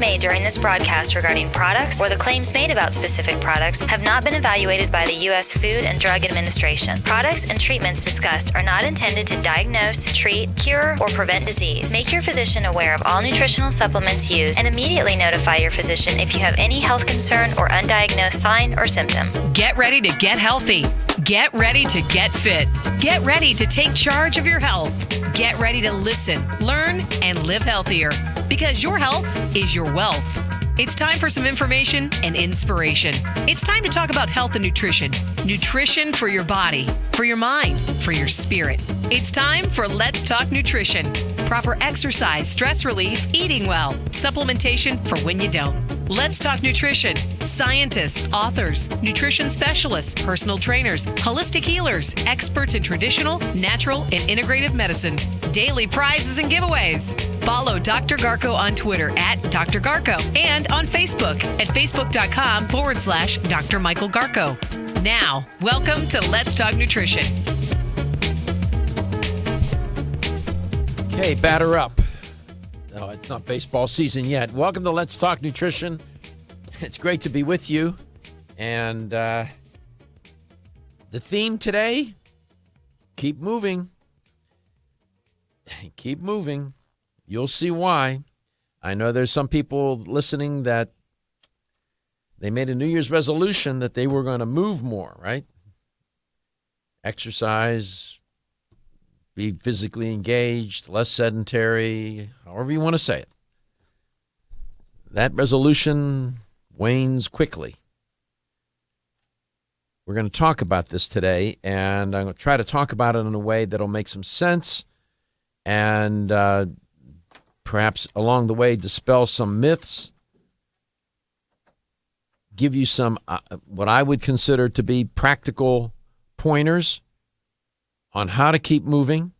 made during this broadcast regarding products or the claims made about specific products have not been evaluated by the U.S. Food and Drug Administration. Products and treatments discussed are not intended to diagnose, treat, cure, or prevent disease. Make your physician aware of all nutritional supplements used and immediately notify your physician if you have any health concern or undiagnosed sign or symptom. Get ready to get healthy. Get ready to get fit. Get ready to take charge of your health. Get ready to listen, learn, and live healthier, because your health is your wealth. It's time for some information and inspiration. It's time to talk about health and nutrition. Nutrition for your body, for your mind, for your spirit. It's time for Let's Talk Nutrition. Proper exercise, stress relief, eating well, supplementation for when you don't. Let's Talk Nutrition. Scientists, authors, nutrition specialists, personal trainers, holistic healers, experts in traditional, natural, and integrative medicine. Daily prizes and giveaways. Follow Dr. Garko on Twitter at Dr. Garko and on Facebook at facebook.com/Dr. Michael Garko. Now, welcome to Let's Talk Nutrition. Okay, batter up. No, it's not baseball season yet. Welcome to Let's Talk Nutrition. It's great to be with you. And the theme today, keep moving. Keep moving. You'll see why. I know there's some people listening that they made a New Year's resolution that they were going to move more, right? Exercise, be physically engaged, less sedentary, however you want to say it. That resolution wanes quickly. We're going to talk about this today, and I'm going to try to talk about it in a way that'll make some sense and perhaps along the way dispel some myths, give you some what I would consider to be practical pointers on how to keep moving.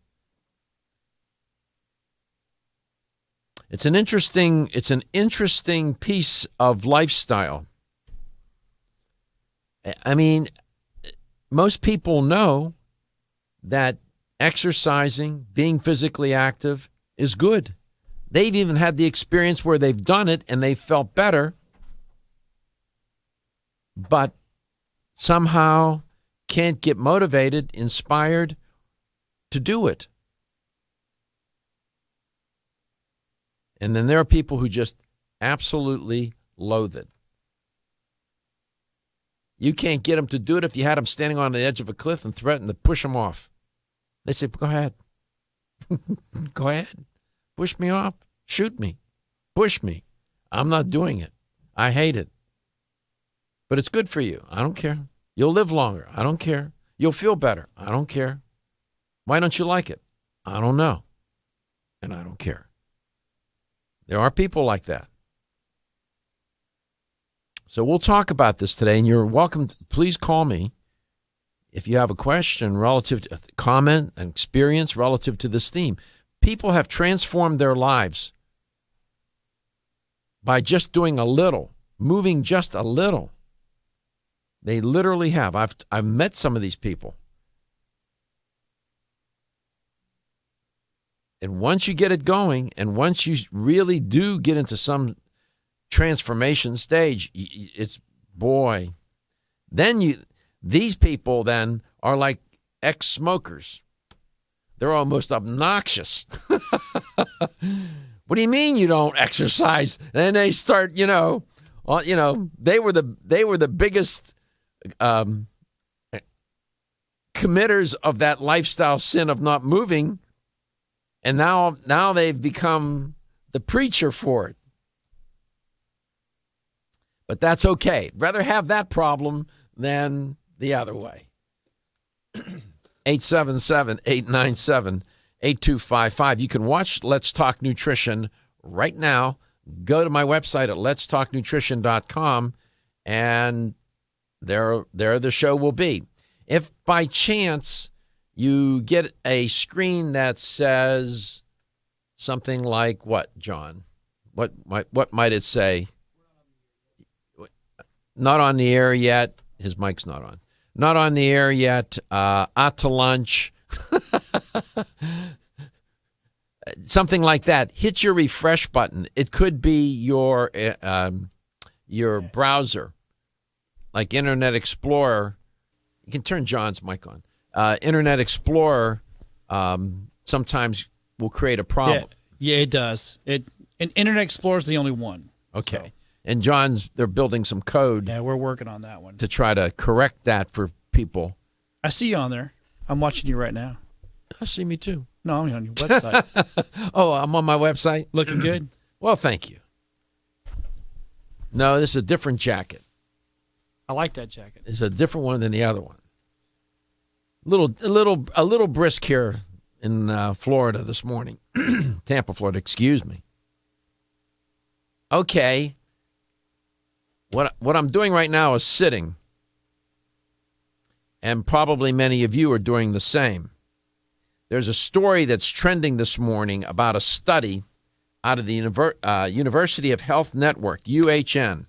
It's an interesting piece of lifestyle. I mean, most people know that exercising, being physically active is good. They've even had the experience where they've done it and they felt better, but somehow can't get motivated, inspired to do it. And then there are people who just absolutely loathe it. You can't get them to do it if you had them standing on the edge of a cliff and threaten to push them off. They say, go ahead. Go ahead. Push me off. Shoot me. Push me. I'm not doing it. I hate it. But it's good for you. I don't care. You'll live longer. I don't care. You'll feel better. I don't care. Why don't you like it? I don't know. And I don't care. There are people like that. So we'll talk about this today, and you're welcome. Please call me if you have a question relative to comment and experience relative to this theme. People have transformed their lives by just doing a little, moving just a little. They literally have. I've met some of these people. And once you get it going, and once you really do get into some transformation stage, it's, boy, then these people then are like ex-smokers. They're almost obnoxious. What do you mean you don't exercise? And they start, they were the biggest committers of that lifestyle sin of not moving, and now they've become the preacher for it. But that's okay. Rather have that problem than the other way. 877-897-8255. You can watch Let's Talk Nutrition right now. Go to my website at letstalknutrition.com, and there the show will be. If by chance you get a screen that says something like what, John? What might it say? Not on the air yet. His mic's not on. Not on the air yet. Out to lunch. something like that. Hit your refresh button. It could be your browser, like Internet Explorer. You can turn John's mic on. Internet Explorer sometimes will create a problem. Yeah, it does. And Internet Explorer is the only one. Okay. So. And they're building some code. Yeah, we're working on that one to try to correct that for people. I see you on there. I'm watching you right now. I see me too. No, I'm on your website. Oh, I'm on my website? Looking good? Well, thank you. No, this is a different jacket. I like that jacket. It's a different one than the other one. A little brisk here in Florida this morning. Tampa, Florida, excuse me. Okay. What I'm doing right now is sitting. And probably many of you are doing the same. There's a story that's trending this morning about a study out of the University of Health Network, UHN.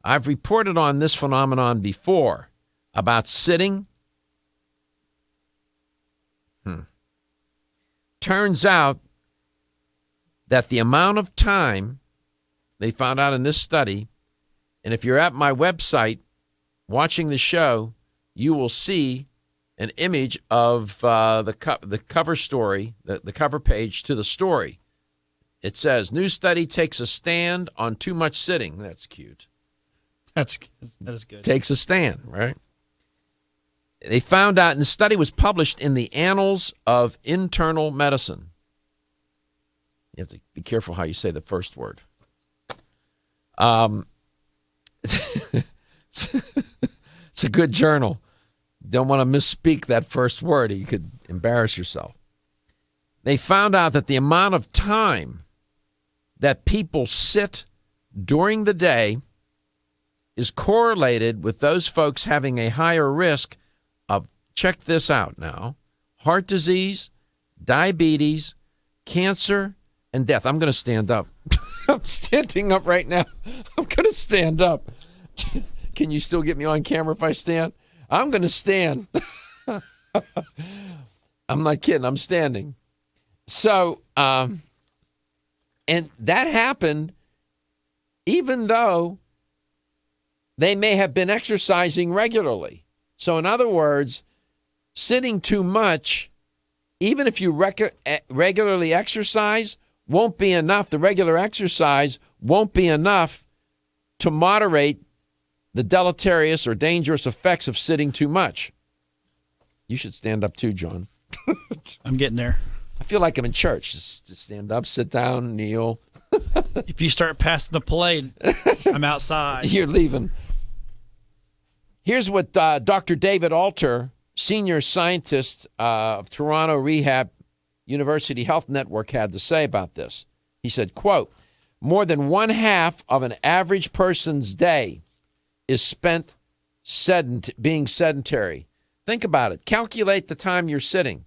I've reported on this phenomenon before about sitting. Turns out that the amount of time they found out in this study, and if you're at my website watching the show, you will see an image of the cover story, the cover page to the story. It says, new study takes a stand on too much sitting. That's cute. That is good. Takes a stand, right? They found out, and the study was published in the Annals of Internal Medicine. You have to be careful how you say the first word. It's a good journal. Don't want to misspeak that first word. You could embarrass yourself. They found out that the amount of time that people sit during the day is correlated with those folks having a higher risk of, check this out now, heart disease, diabetes, cancer, and death. I'm going to stand up. I'm standing up right now. I'm going to stand up. Can you still get me on camera if I stand? I'm going to stand. I'm not kidding. I'm standing. So, and that happened even though they may have been exercising regularly. So, in other words, sitting too much, even if you regularly exercise, won't be enough. The regular exercise won't be enough to moderate the deleterious or dangerous effects of sitting too much. You should stand up too, John. I'm getting there. I feel like I'm in church. Just stand up, sit down, kneel. If you start passing the plate, I'm outside. You're leaving. Here's what Dr. David Alter, senior scientist of Toronto Rehab University Health Network, had to say about this. He said, quote, more than one half of an average person's day is spent being sedentary. Think about it. Calculate the time you're sitting.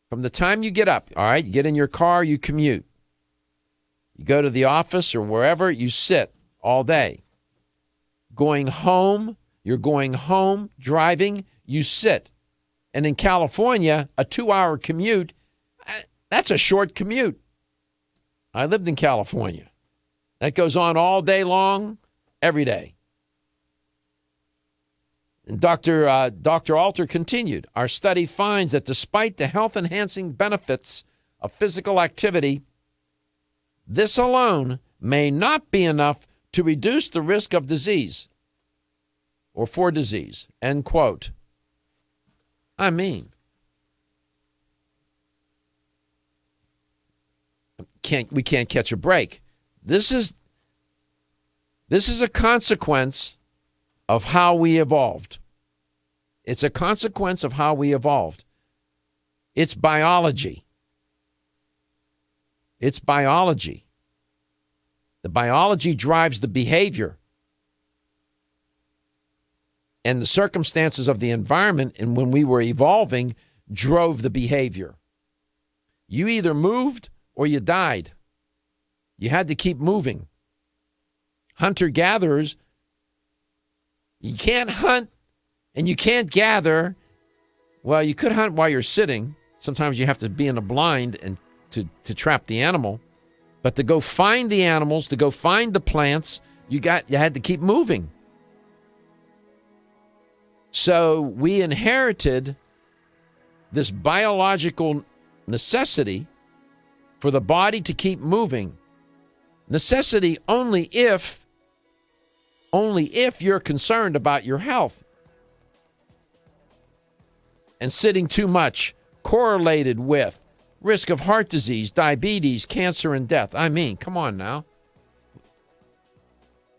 From the time you get up, all right, you get in your car, you commute. You go to the office or wherever, you sit all day. Going home, you're going home, driving, you sit. And in California, a 2-hour commute, that's a short commute. I lived in California. That goes on all day long, every day. And Dr. Alter continued, our study finds that despite the health-enhancing benefits of physical activity, this alone may not be enough to reduce the risk of disease or for disease, end quote. I mean, we can't catch a break. This is a consequence of how we evolved. It's a consequence of how we evolved. It's biology. It's biology. The biology drives the behavior. And the circumstances of the environment and when we were evolving drove the behavior. You either moved or you died. You had to keep moving. Hunter-gatherers, you can't hunt and you can't gather. Well, you could hunt while you're sitting. Sometimes you have to be in a blind and to trap the animal. But to go find the animals, to go find the plants, you had to keep moving. So we inherited this biological necessity for the body to keep moving. Necessity only if you're concerned about your health. And sitting too much correlated with risk of heart disease, diabetes, cancer, and death. I mean, come on now.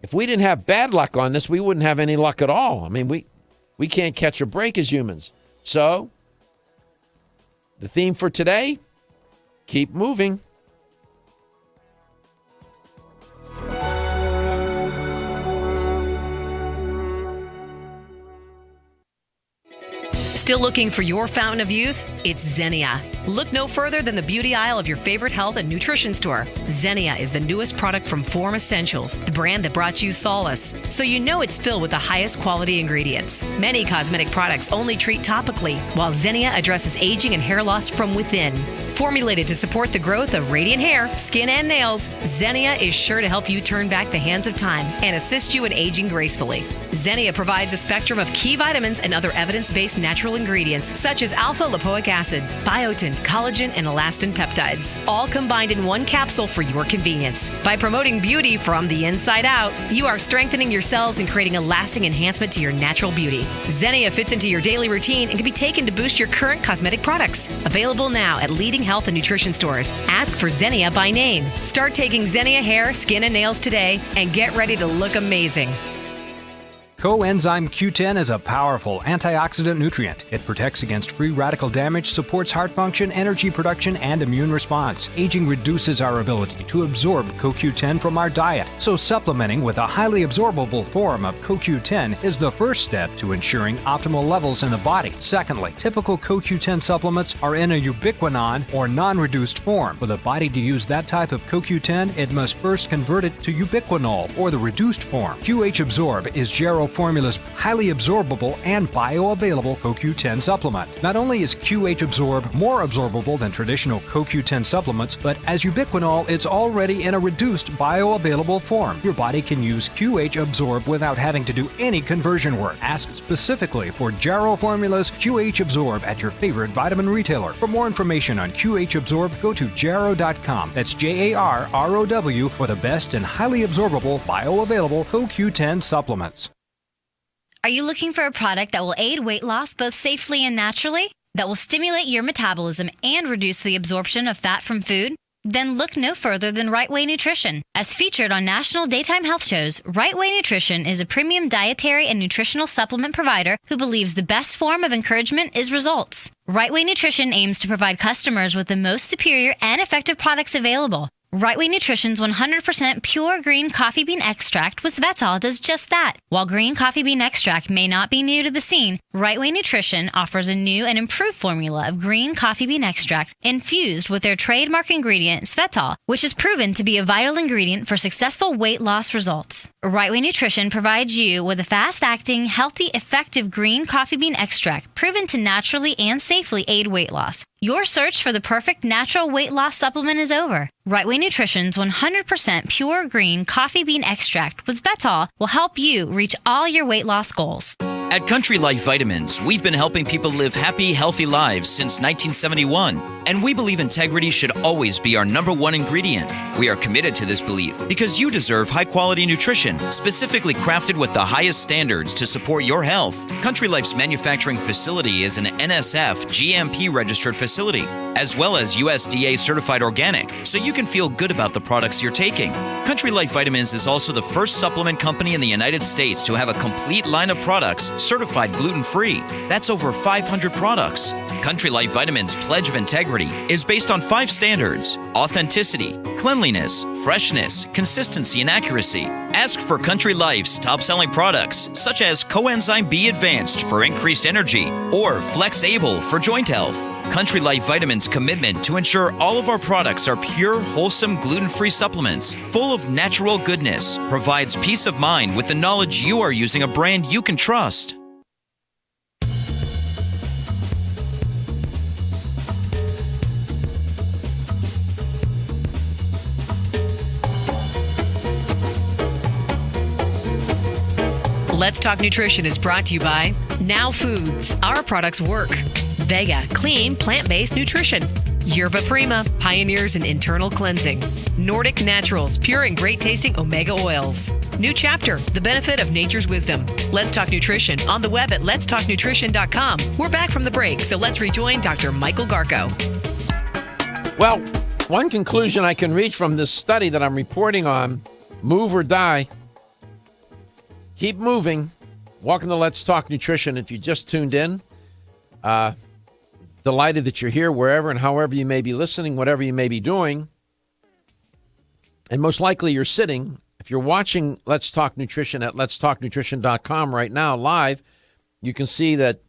If we didn't have bad luck on this, we wouldn't have any luck at all. I mean, we can't catch a break as humans. So, the theme for today, keep moving. Still looking for your fountain of youth? It's Xenia. Look no further than the beauty aisle of your favorite health and nutrition store. Xenia is the newest product from Form Essentials, the brand that brought you solace. So you know it's filled with the highest quality ingredients. Many cosmetic products only treat topically, while Xenia addresses aging and hair loss from within. Formulated to support the growth of radiant hair, skin, and nails, Xenia is sure to help you turn back the hands of time and assist you in aging gracefully. Xenia provides a spectrum of key vitamins and other evidence-based natural ingredients such as alpha-lipoic acid, biotin, collagen, and elastin peptides, all combined in one capsule for your convenience. By promoting beauty from the inside out, you are strengthening your cells and creating a lasting enhancement to your natural beauty. Xenia fits into your daily routine and can be taken to boost your current cosmetic products. Available now at leading health and nutrition stores. Ask for Xenia by name. Start taking Xenia hair, skin, and nails today and get ready to look amazing. Coenzyme Q10 is a powerful antioxidant nutrient. It protects against free radical damage, supports heart function, energy production, and immune response. Aging reduces our ability to absorb CoQ10 from our diet, so supplementing with a highly absorbable form of CoQ10 is the first step to ensuring optimal levels in the body. Secondly, typical CoQ10 supplements are in a ubiquinone or non-reduced form. For the body to use that type of CoQ10, it must first convert it to ubiquinol or the reduced form. QH Absorb is Jarrow Formula's highly absorbable and bioavailable CoQ10 supplement. Not only is QH Absorb more absorbable than traditional CoQ10 supplements, but as ubiquinol, it's already in a reduced bioavailable form. Your body can use QH Absorb without having to do any conversion work. Ask specifically for Jarrow Formula's QH Absorb at your favorite vitamin retailer. For more information on QH Absorb, go to jarrow.com. That's JARROW for the best and highly absorbable bioavailable CoQ10 supplements. Are you looking for a product that will aid weight loss both safely and naturally? That will stimulate your metabolism and reduce the absorption of fat from food? Then look no further than Right Way Nutrition. As featured on national daytime health shows, Right Way Nutrition is a premium dietary and nutritional supplement provider who believes the best form of encouragement is results. Right Way Nutrition aims to provide customers with the most superior and effective products available. Right Way Nutrition's 100% pure green coffee bean extract with Svetol does just that. While green coffee bean extract may not be new to the scene, Right Way Nutrition offers a new and improved formula of green coffee bean extract infused with their trademark ingredient Svetol, which is proven to be a vital ingredient for successful weight loss results. Right Way Nutrition provides you with a fast-acting, healthy, effective green coffee bean extract proven to naturally and safely aid weight loss. Your search for the perfect natural weight loss supplement is over. Right Way Nutrition's 100% pure green coffee bean extract with Svetol will help you reach all your weight loss goals. At Country Life Vitamins, we've been helping people live happy, healthy lives since 1971, and we believe integrity should always be our number one ingredient. We are committed to this belief because you deserve high-quality nutrition, specifically crafted with the highest standards to support your health. Country Life's manufacturing facility is an NSF GMP-registered facility, as well as USDA certified organic, so you can feel good about the products you're taking. Country Life Vitamins is also the first supplement company in the United States to have a complete line of products certified gluten-free. That's over 500 products. Country Life Vitamins' pledge of integrity is based on 5 standards: authenticity, cleanliness, freshness, consistency, and accuracy. Ask for Country Life's top-selling products, such as Coenzyme B Advanced for increased energy or Flex Able for joint health. Country Life Vitamins' commitment to ensure all of our products are pure, wholesome, gluten-free supplements full of natural goodness provides peace of mind with the knowledge you are using a brand you can trust. Let's Talk Nutrition is brought to you by Now Foods. Our products work. Vega, clean, plant-based nutrition. Yerba Prima, pioneers in internal cleansing. Nordic Naturals, pure and great tasting omega oils. New Chapter, the benefit of nature's wisdom. Let's Talk Nutrition on the web at letstalknutrition.com. We're back from the break, so let's rejoin Dr. Michael Garko. Well, one conclusion I can reach from this study that I'm reporting on, move or die. Keep moving. Welcome to Let's Talk Nutrition. If you just tuned in, delighted that you're here wherever and however you may be listening, whatever you may be doing. And most likely you're sitting. If you're watching Let's Talk Nutrition at letstalknutrition.com right now live, you can see that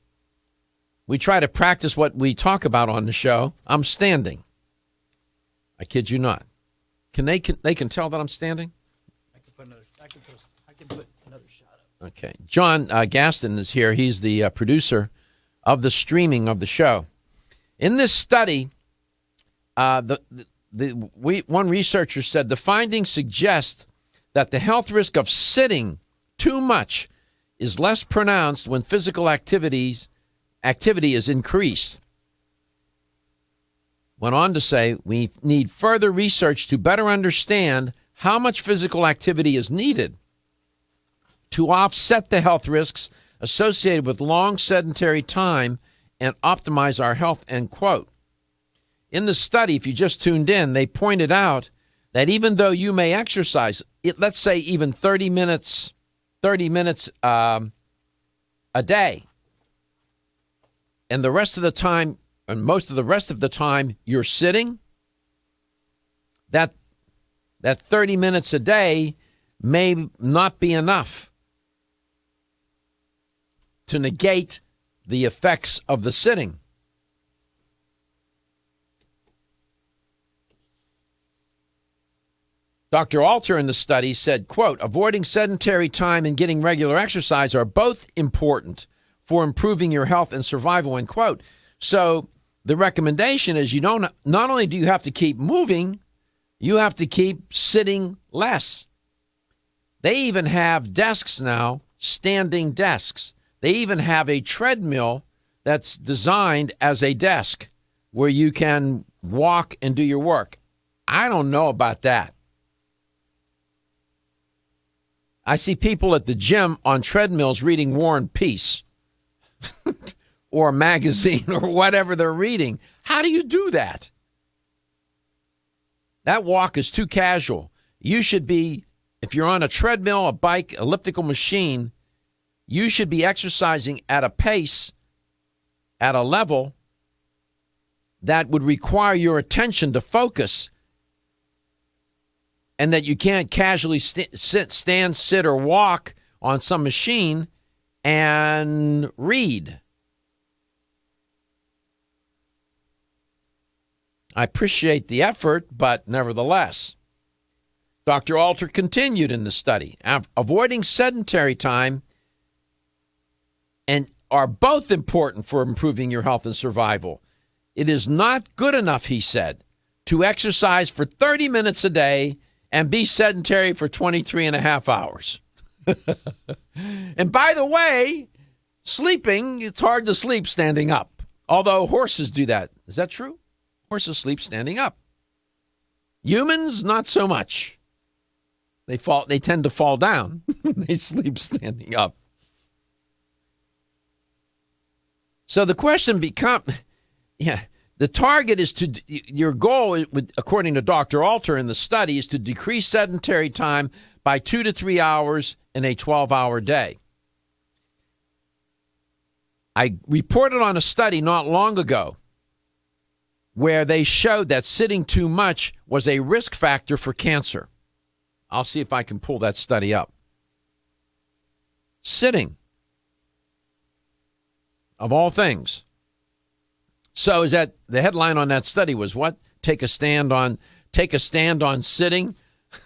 we try to practice what we talk about on the show. I'm standing. I kid you not. They can tell that I'm standing? I can put another shot up. Okay. John Gaston is here. He's the producer of the streaming of the show. In this study, one researcher said the findings suggest that the health risk of sitting too much is less pronounced when physical activity is increased. Went on to say we need further research to better understand how much physical activity is needed to offset the health risks associated with long sedentary time and optimize our health, end quote. In the study, if you just tuned in, they pointed out that even though you may exercise, let's say even 30 minutes a day, and the rest of the time, and most of the rest of the time you're sitting, that 30 minutes a day may not be enough to negate the effects of the sitting. Dr. Alter in the study said, quote, avoiding sedentary time and getting regular exercise are both important for improving your health and survival, end quote. So the recommendation is not only do you have to keep moving, you have to keep sitting less. They even have desks now, standing desks. They even have a treadmill that's designed as a desk where you can walk and do your work. I don't know about that. I see people at the gym on treadmills reading War and Peace or a magazine or whatever they're reading. How do you do that? That walk is too casual. You should be, if you're on a treadmill, a bike, elliptical machine, you should be exercising at a pace, at a level that would require your attention to focus, and that you can't casually stand, sit, or walk on some machine and read. I appreciate the effort, but nevertheless, Dr. Alter continued in the study, avoiding sedentary time and are both important for improving your health and survival. It is not good enough, he said, to exercise for 30 minutes a day and be sedentary for 23 and a half hours. And by the way, sleeping, it's hard to sleep standing up. Although horses do that. Is that true? Horses sleep standing up. Humans, not so much. They tend to fall down when they sleep standing up. So the question becomes, the target is your goal, according to Dr. Alter in the study, is to decrease sedentary time by 2 to 3 hours in a 12-hour day. I reported on a study not long ago where they showed that sitting too much was a risk factor for cancer. I'll see if I can pull that study up. Sitting, of all things. So is that the headline on that study was what? Take a stand on sitting.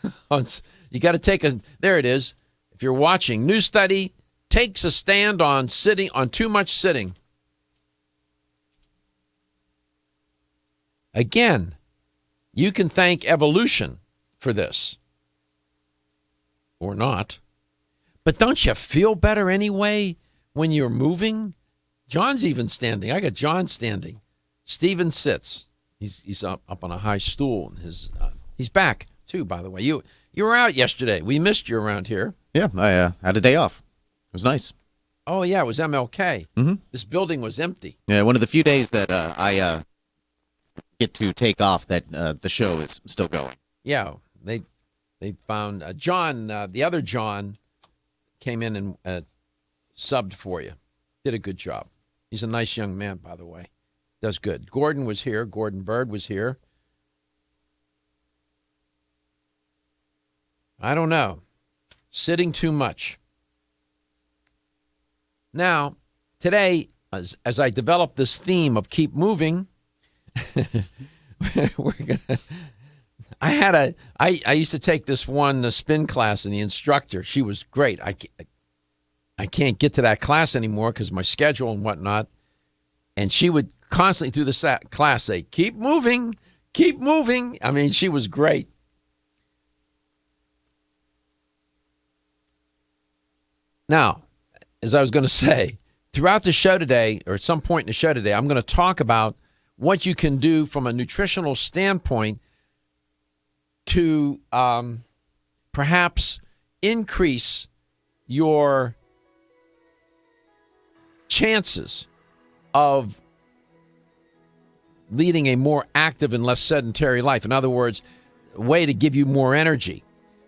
You got to take there it is. If you're watching, new study takes a stand on too much sitting. Again, you can thank evolution for this. Or not. But don't you feel better anyway when you're moving? John's even standing. I got John standing. Steven sits. He's up on a high stool. And he's back, too, by the way. You were out yesterday. We missed you around here. Yeah, I had a day off. It was nice. Oh, yeah, it was MLK. Mm-hmm. This building was empty. Yeah, one of the few days that I get to take off that the show is still going. Yeah, they found John, the other John, came in and subbed for you. Did a good job. He's a nice young man, by the way. Does good. Gordon was here. Gordon Bird was here. I don't know. Sitting too much. Now, today, as I develop this theme of keep moving, we're gonna. I used to take this one spin class, and the instructor, she was great. I can't get to that class anymore because my schedule and whatnot. And she would constantly through the class say, keep moving, keep moving. I mean, she was great. Now, as I was going to say, throughout the show today, or at some point in the show today, I'm going to talk about what you can do from a nutritional standpoint to perhaps increase your chances of leading a more active and less sedentary life. In other words, a way to give you more energy.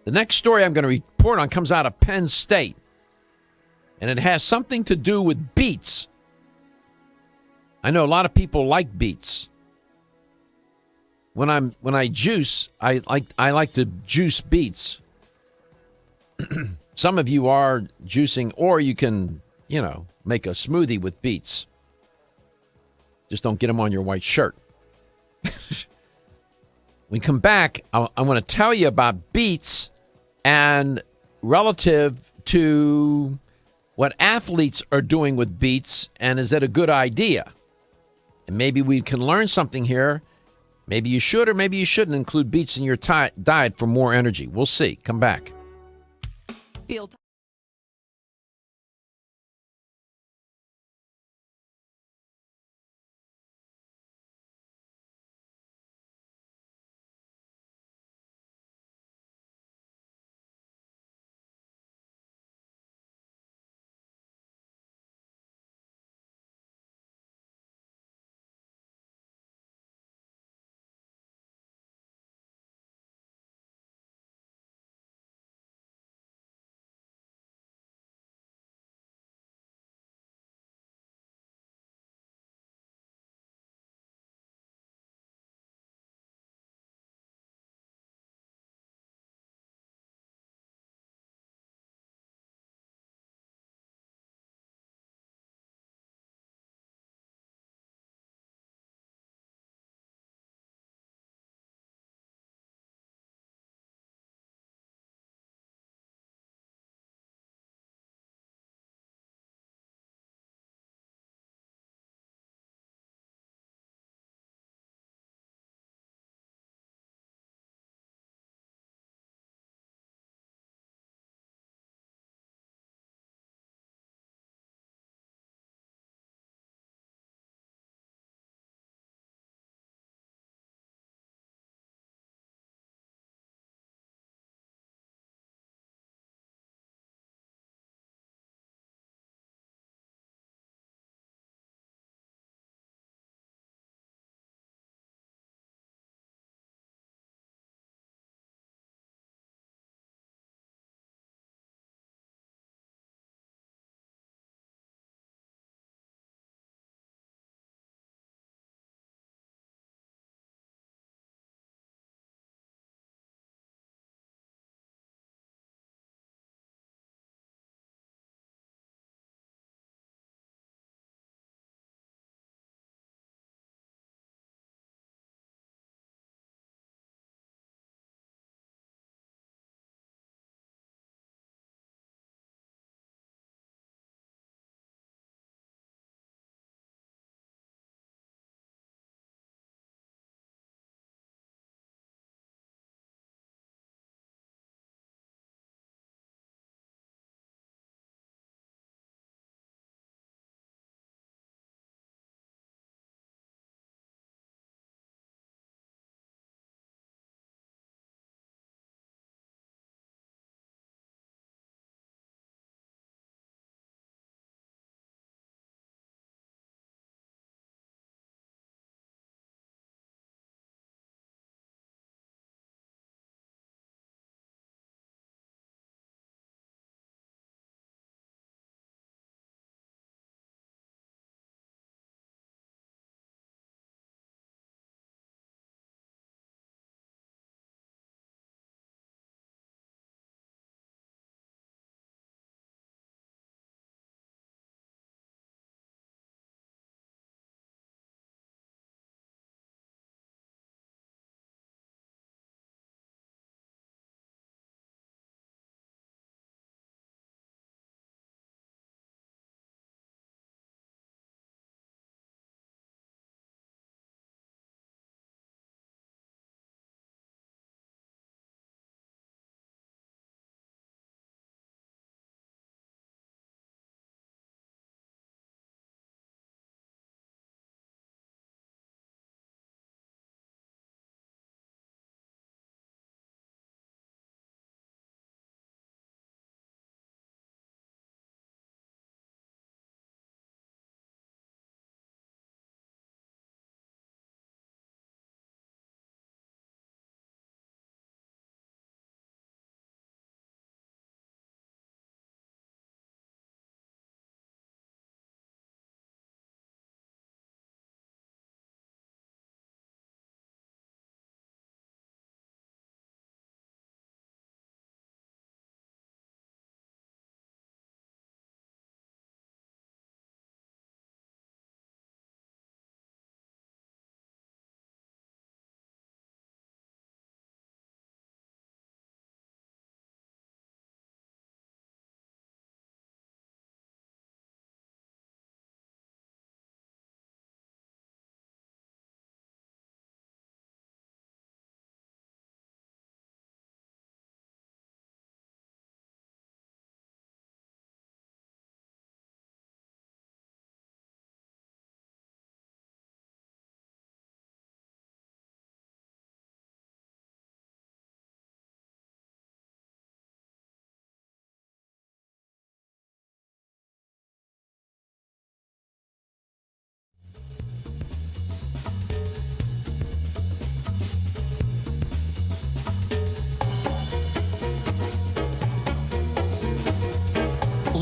The next story I'm going to report on comes out of Penn State, and it has something to do with beets. I know a lot of people like beets. When I juice, I like to juice beets. Some of you are juicing, or you can, make a smoothie with beets. Just don't get them on your white shirt. When we come back, I want to tell you about beets and relative to what athletes are doing with beets, and is that a good idea? And maybe we can learn something here. Maybe you should or maybe you shouldn't include beets in your diet for more energy. We'll see. Come back.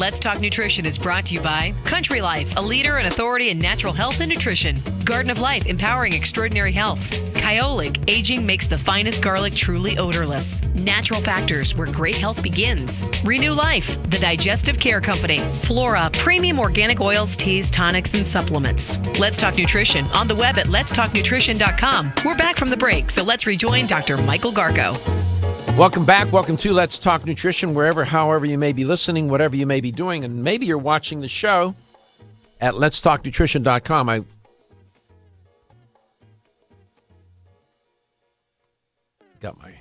Let's Talk Nutrition is brought to you by Country Life, a leader and authority in natural health and nutrition. Garden of Life, empowering extraordinary health. Kyolic, aging makes the finest garlic truly odorless. Natural Factors, where great health begins. Renew Life, the digestive care company. Flora, premium organic oils, teas, tonics, and supplements. Let's Talk Nutrition on the web at letstalknutrition.com. We're back from the break, so let's rejoin Dr. Michael Garko. Welcome back. Welcome to Let's Talk Nutrition, wherever, however you may be listening, whatever you may be doing, and maybe you're watching the show at letstalknutrition.com. I got my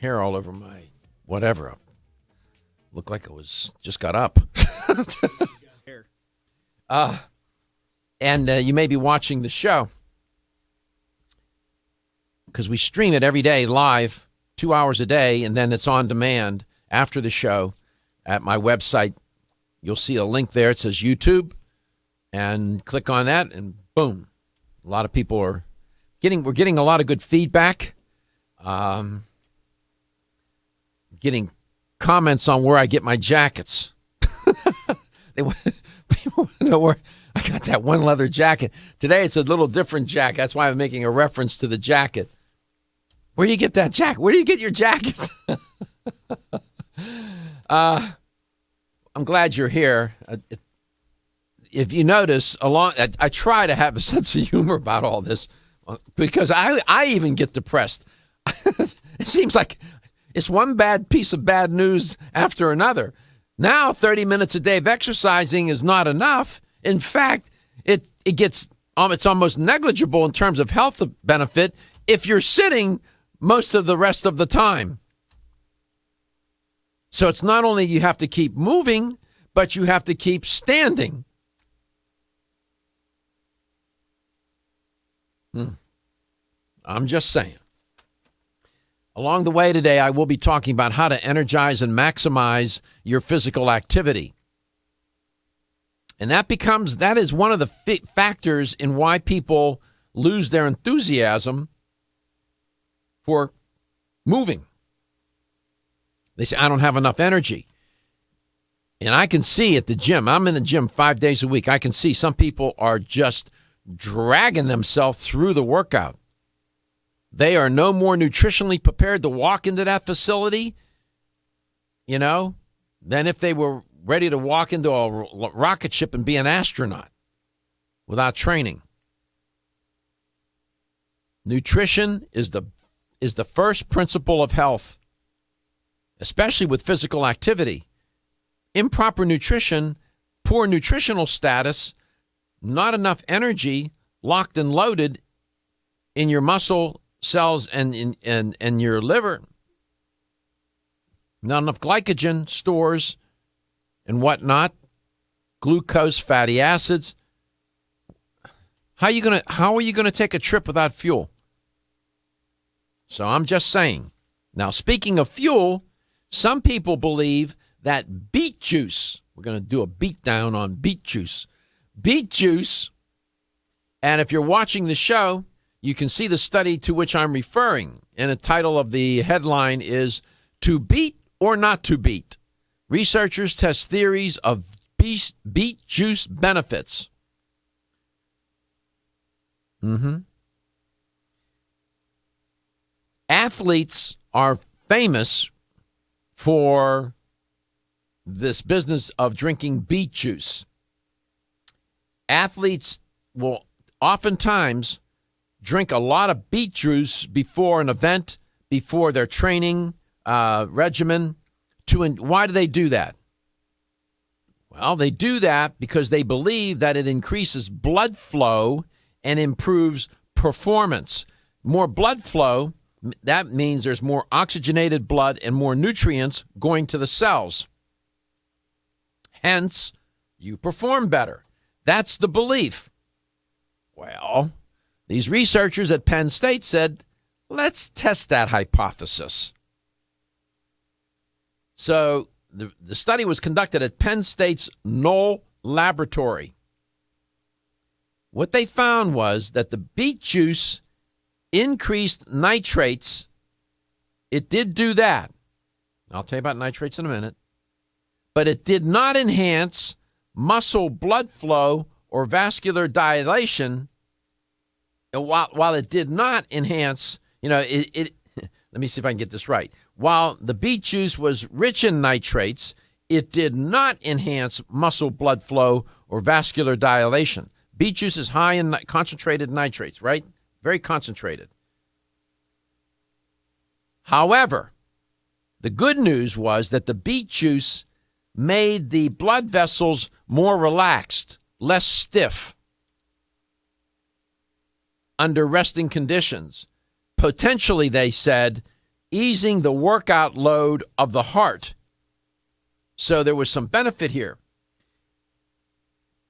hair all over my whatever. Looked like I just got up. And you may be watching the show because we stream it every day live, 2 hours a day, and then it's on demand after the show at my website. You'll see a link there. It says YouTube, and click on that, and boom. A lot of people we're getting a lot of good feedback. Getting comments on where I get my jackets. People want to know where I got that one leather jacket. Today it's a little different jacket. That's why I'm making a reference to the jacket. Where do you get that jacket? Where do you get your jackets? I'm glad you're here. If you notice, I try to have a sense of humor about all this because I even get depressed. It seems like it's one bad piece of bad news after another. Now 30 minutes a day of exercising is not enough. In fact, it's almost negligible in terms of health benefit if you're sitting most of the rest of the time. So it's not only you have to keep moving, but you have to keep standing. I'm just saying. Along the way today, I will be talking about how to energize and maximize your physical activity. And that is one of the factors in why people lose their enthusiasm for moving. They say, I don't have enough energy. And I can see at the gym, I'm in the gym 5 days a week, I can see some people are just dragging themselves through the workout. They are no more nutritionally prepared to walk into that facility, than if they were ready to walk into a rocket ship and be an astronaut without training. Nutrition is the first principle of health, especially with physical activity. Improper nutrition, poor nutritional status, not enough energy locked and loaded in your muscle cells and in your liver, not enough glycogen stores and whatnot, glucose, fatty acids. How are you gonna take a trip without fuel? So I'm just saying. Now, speaking of fuel, some people believe that beet juice, we're going to do a beat down on beet juice. Beet juice, and if you're watching the show, you can see the study to which I'm referring. And the title of the headline is To Beat or Not to Beat. Researchers test theories of beet juice benefits. Athletes are famous for this business of drinking beet juice. Athletes will oftentimes drink a lot of beet juice before an event, before their training regimen. Why do they do that? Well, they do that because they believe that it increases blood flow and improves performance. More blood flow, that means there's more oxygenated blood and more nutrients going to the cells. Hence, you perform better. That's the belief. Well, these researchers at Penn State said, let's test that hypothesis. So the study was conducted at Penn State's Knoll Laboratory. What they found was that the beet juice increased nitrates. It did do that. I'll tell you about nitrates in a minute. but it did not enhance muscle blood flow or vascular dilation. While it did not enhance, let me see if I can get this right. While the beet juice was rich in nitrates, it did not enhance muscle blood flow or vascular dilation. Beet juice is high in concentrated nitrates, right? Very concentrated. However, the good news was that the beet juice made the blood vessels more relaxed, less stiff under resting conditions. Potentially, they said, easing the workout load of the heart. So there was some benefit here.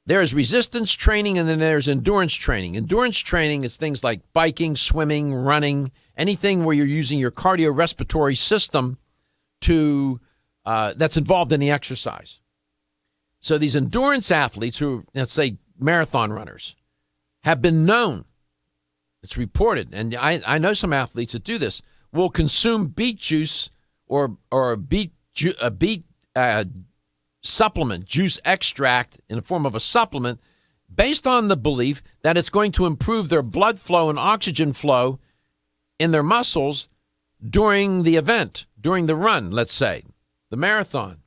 There is resistance training and then there's endurance training. Endurance training is things like biking, swimming, running, anything where you're using your cardiorespiratory system to that's involved in the exercise. So these endurance athletes who, let's say, marathon runners, have been known, it's reported, and I know some athletes that do this, will consume beet juice or a beet supplement, juice extract in the form of a supplement, based on the belief that it's going to improve their blood flow and oxygen flow in their muscles during the event, during the run, let's say, the marathon.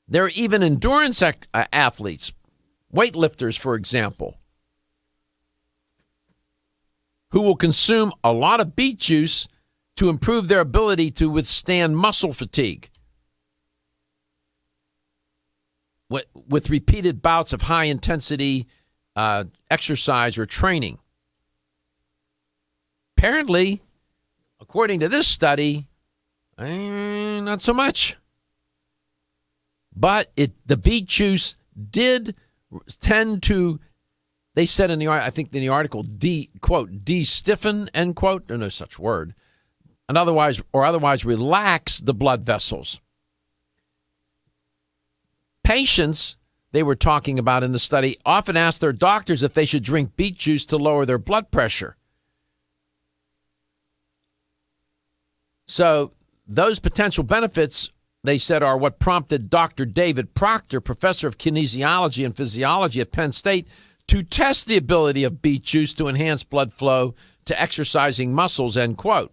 There are even endurance athletes, weightlifters, for example, who will consume a lot of beet juice to improve their ability to withstand muscle fatigue with repeated bouts of high-intensity exercise or training. Apparently, according to this study, not so much. But the beet juice did tend to, they said in the article, quote, de-stiffen, end quote, there's no such word, and otherwise relax the blood vessels. Patients, they were talking about in the study, often ask their doctors if they should drink beet juice to lower their blood pressure. So those potential benefits, they said, are what prompted Dr. David Proctor, professor of kinesiology and physiology at Penn State, to test the ability of beet juice to enhance blood flow to exercising muscles, end quote.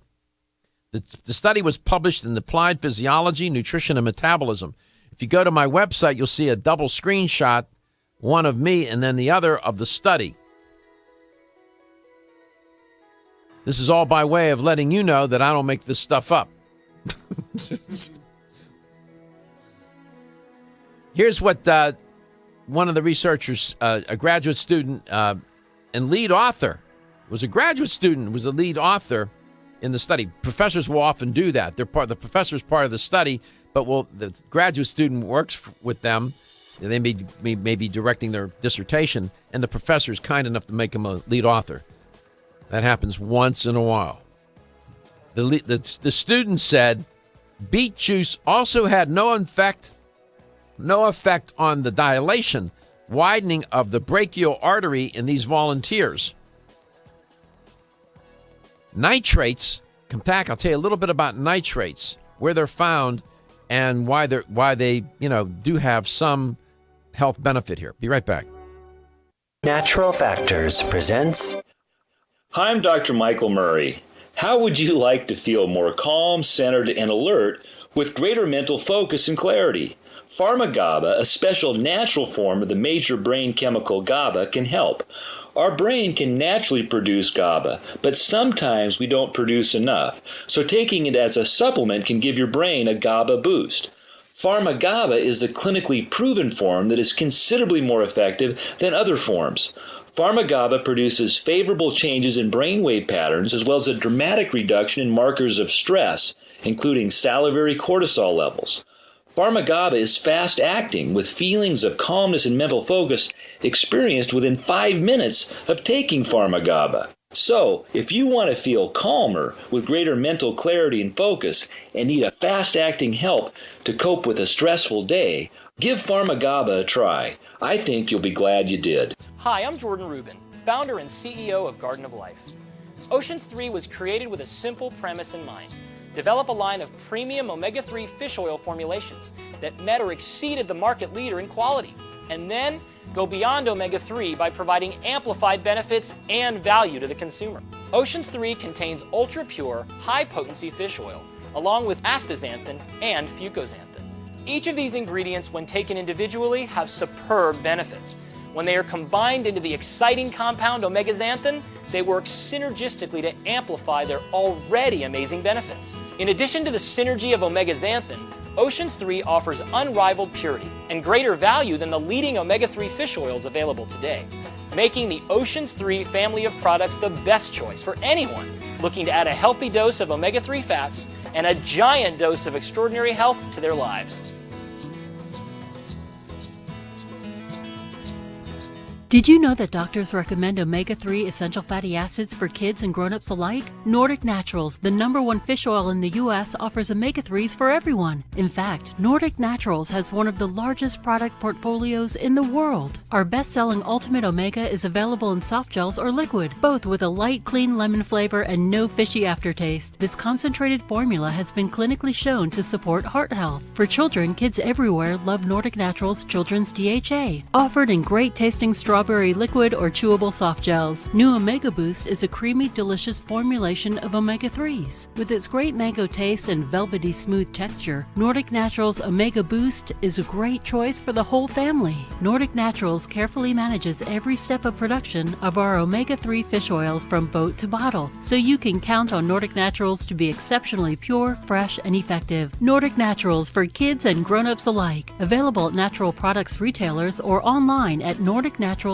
The study was published in Applied Physiology, Nutrition, and Metabolism. If you go to my website, you'll see a double screenshot, one of me and then the other of the study. This is all by way of letting you know that I don't make this stuff up. Here's what one of the researchers, a graduate student and lead author, was a graduate student, was a lead author in the study. Professors will often do that. The professor's part of the study, but the graduate student works with them. They may be directing their dissertation, and the professor is kind enough to make them a lead author. That happens once in a while. The student said beet juice also had no effect on the dilation, widening of the brachial artery in these volunteers. Nitrates, come back, I'll tell you a little bit about nitrates, where they're found, and why they do have some health benefit here. Be right back. Natural Factors presents. Hi, I'm Dr. Michael Murray. How would you like to feel more calm, centered, and alert with greater mental focus and clarity? Pharma-GABA, a special natural form of the major brain chemical GABA, can help. Our brain can naturally produce GABA, but sometimes we don't produce enough, so taking it as a supplement can give your brain a GABA boost. Pharma-GABA is a clinically proven form that is considerably more effective than other forms. Pharma-GABA produces favorable changes in brainwave patterns as well as a dramatic reduction in markers of stress, including salivary cortisol levels. Pharma-GABA is fast-acting, with feelings of calmness and mental focus experienced within 5 minutes of taking Pharma-GABA. So, if you want to feel calmer with greater mental clarity and focus and need a fast-acting help to cope with a stressful day, give Pharma-GABA a try. I think you'll be glad you did. Hi, I'm Jordan Rubin, founder and CEO of Garden of Life. Oceans 3 was created with a simple premise in mind: develop a line of premium omega-3 fish oil formulations that met or exceeded the market leader in quality, and then go beyond omega-3 by providing amplified benefits and value to the consumer. Oceans 3 contains ultra-pure, high-potency fish oil, along with astaxanthin and fucoxanthin. Each of these ingredients, when taken individually, have superb benefits. When they are combined into the exciting compound omega-xanthin, they work synergistically to amplify their already amazing benefits. In addition to the synergy of omega-xanthin, Oceans 3 offers unrivaled purity and greater value than the leading omega-3 fish oils available today, making the Oceans 3 family of products the best choice for anyone looking to add a healthy dose of omega-3 fats and a giant dose of extraordinary health to their lives. Did you know that doctors recommend omega-3 essential fatty acids for kids and grown-ups alike? Nordic Naturals, the #1 fish oil in the U.S., offers omega-3s for everyone. In fact, Nordic Naturals has one of the largest product portfolios in the world. Our best-selling Ultimate Omega is available in soft gels or liquid, both with a light, clean lemon flavor and no fishy aftertaste. This concentrated formula has been clinically shown to support heart health. For children, kids everywhere love Nordic Naturals Children's DHA, offered in great-tasting strawberry liquid or chewable soft gels. New Omega Boost is a creamy, delicious formulation of omega-3s. With its great mango taste and velvety smooth texture, Nordic Naturals Omega Boost is a great choice for the whole family. Nordic Naturals carefully manages every step of production of our omega-3 fish oils from boat to bottle, so you can count on Nordic Naturals to be exceptionally pure, fresh, and effective. Nordic Naturals for kids and grown-ups alike. Available at natural products retailers or online at nordicnaturals.com.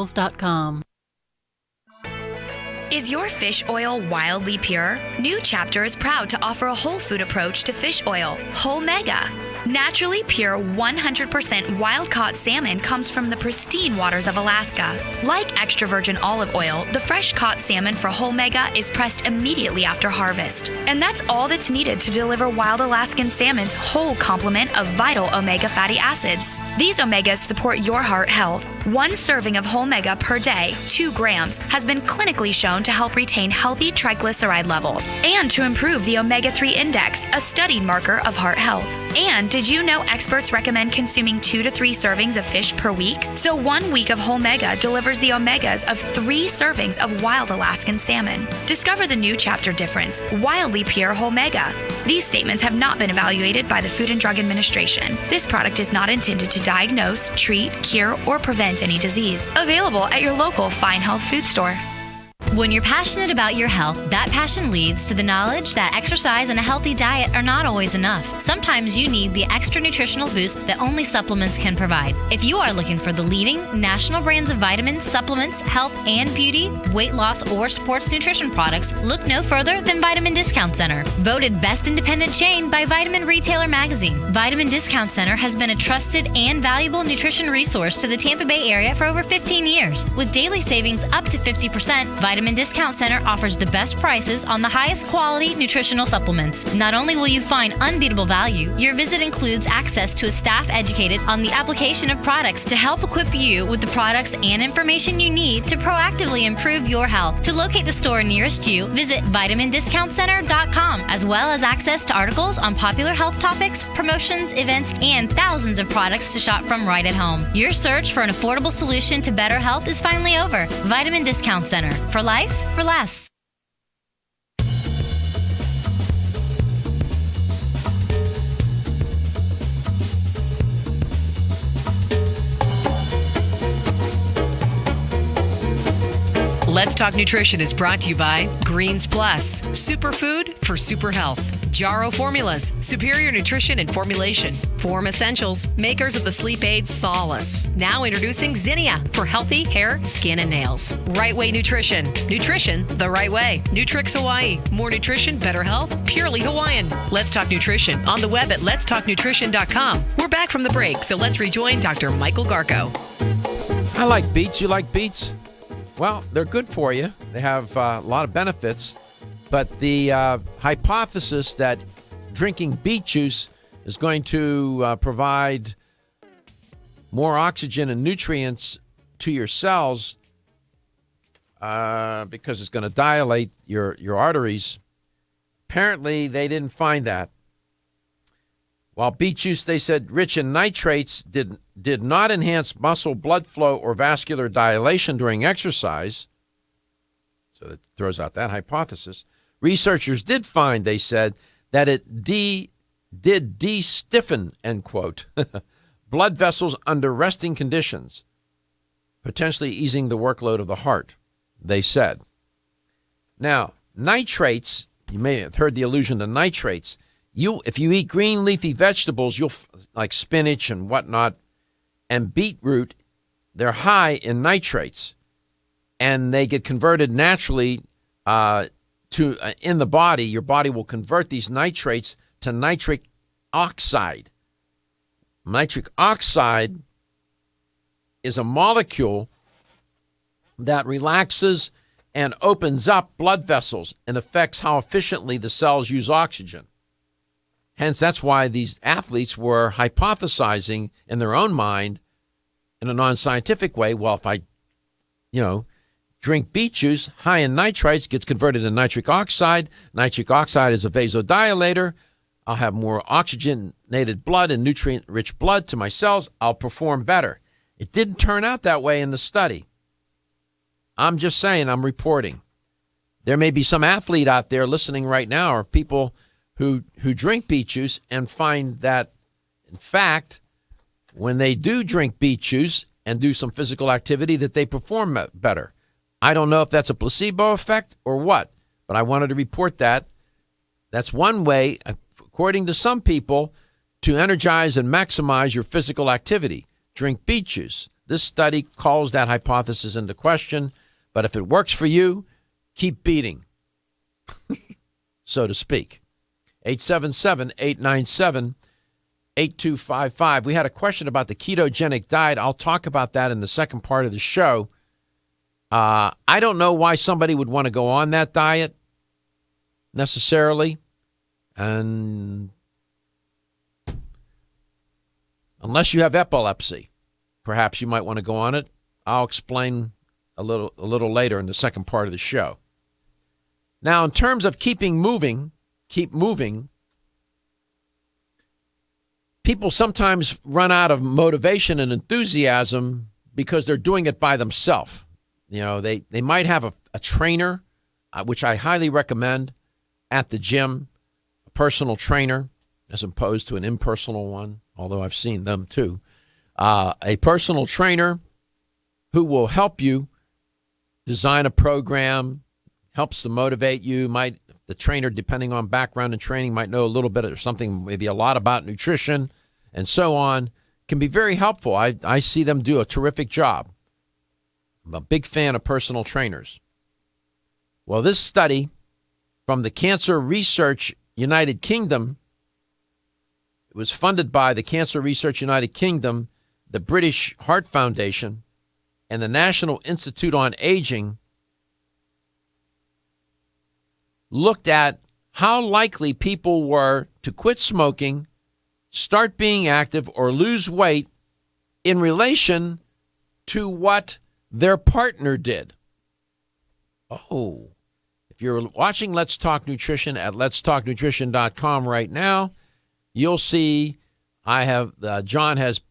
Is your fish oil wildly pure? New Chapter is proud to offer a whole food approach to fish oil, Whole Mega. Naturally pure 100% wild-caught salmon comes from the pristine waters of Alaska. Like extra virgin olive oil, the fresh-caught salmon for Whole Mega is pressed immediately after harvest. And that's all that's needed to deliver wild Alaskan salmon's whole complement of vital omega fatty acids. These omegas support your heart health. One serving of Whole Mega per day, 2 grams, has been clinically shown to help retain healthy triglyceride levels and to improve the omega-3 index, a studied marker of heart health. And did you know experts recommend consuming 2 to 3 servings of fish per week? So 1 week of Whole Mega delivers the omegas of 3 servings of wild Alaskan salmon. Discover the New Chapter difference, wildly pure Whole Mega. These statements have not been evaluated by the Food and Drug Administration. This product is not intended to diagnose, treat, cure, or prevent any disease. Available at your local Fine Health food store. When you're passionate about your health, that passion leads to the knowledge that exercise and a healthy diet are not always enough. Sometimes you need the extra nutritional boost that only supplements can provide. If you are looking for the leading national brands of vitamins, supplements, health and beauty, weight loss, or sports nutrition products, look no further than Vitamin Discount Center. Voted Best Independent Chain by Vitamin Retailer Magazine, Vitamin Discount Center has been a trusted and valuable nutrition resource to the Tampa Bay area for over 15 years. With daily savings up to 50%, Vitamin Discount Center offers the best prices on the highest quality nutritional supplements. Not only will you find unbeatable value, your visit includes access to a staff educated on the application of products to help equip you with the products and information you need to proactively improve your health. To locate the store nearest you, visit vitamindiscountcenter.com, as well as access to articles on popular health topics, promotions, events, and thousands of products to shop from right at home. Your search for an affordable solution to better health is finally over. Vitamin Discount Center. For life, for less. Let's Talk Nutrition is brought to you by Greens Plus, superfood for super health. Jarrow Formulas, superior nutrition and formulation. Form Essentials, makers of the sleep aid Solace. Now introducing Zinnia for healthy hair, skin, and nails. Right Way Nutrition. Nutrition the right way. Nutrix Hawaii. More nutrition, better health, purely Hawaiian. Let's Talk Nutrition on the web at letstalknutrition.com. We're back from the break, so let's rejoin Dr. Michael Garko. I like beets. You like beets? Well, they're good for you. They have a lot of benefits. But the hypothesis that drinking beet juice is going to provide more oxygen and nutrients to your cells because it's going to dilate your arteries Apparently, they didn't find that. While beet juice, they said, rich in nitrates did not enhance muscle blood flow or vascular dilation during exercise. So that throws out that hypothesis. Researchers did find, they said, that it did de-stiffen, end quote, blood vessels under resting conditions, potentially easing the workload of the heart, they said. Now, nitrates, you may have heard the allusion to nitrates. If you eat green leafy vegetables, like spinach and whatnot, and beetroot, they're high in nitrates, and they get converted naturally in the body. Your body will convert these nitrates to nitric oxide. Nitric oxide is a molecule that relaxes and opens up blood vessels and affects how efficiently the cells use oxygen. Hence, that's why these athletes were hypothesizing in their own mind in a non-scientific way, well, if I, drink beet juice, high in nitrates, gets converted to nitric oxide. Nitric oxide is a vasodilator. I'll have more oxygenated blood and nutrient-rich blood to my cells. I'll perform better. It didn't turn out that way in the study. I'm just saying, I'm reporting. There may be some athlete out there listening right now, or people who drink beet juice and find that, in fact, when they do drink beet juice and do some physical activity, that they perform better. I don't know if that's a placebo effect or what, but I wanted to report that. That's one way, according to some people, to energize and maximize your physical activity. Drink beet juice. This study calls that hypothesis into question, but if it works for you, keep beating, so to speak. 877-897-8255. We had a question about the ketogenic diet. I'll talk about that in the second part of the show. I don't know why somebody would want to go on that diet necessarily. And unless you have epilepsy, perhaps you might want to go on it. I'll explain a little later in the second part of the show. Now, in terms of keep moving, people sometimes run out of motivation and enthusiasm because they're doing it by themselves. They might have a trainer, which I highly recommend at the gym, a personal trainer, as opposed to an impersonal one, although I've seen them too. A personal trainer who will help you design a program, helps to motivate you. The trainer, depending on background and training, might know a little bit or something, maybe a lot about nutrition and so on, can be very helpful. I see them do a terrific job. I'm a big fan of personal trainers. Well, this study from the Cancer Research United Kingdom, it was funded by the Cancer Research United Kingdom, the British Heart Foundation, and the National Institute on Aging, looked at how likely people were to quit smoking, start being active, or lose weight in relation to what their partner did. Oh, if you're watching Let's Talk Nutrition at letstalknutrition.com right now, you'll see John has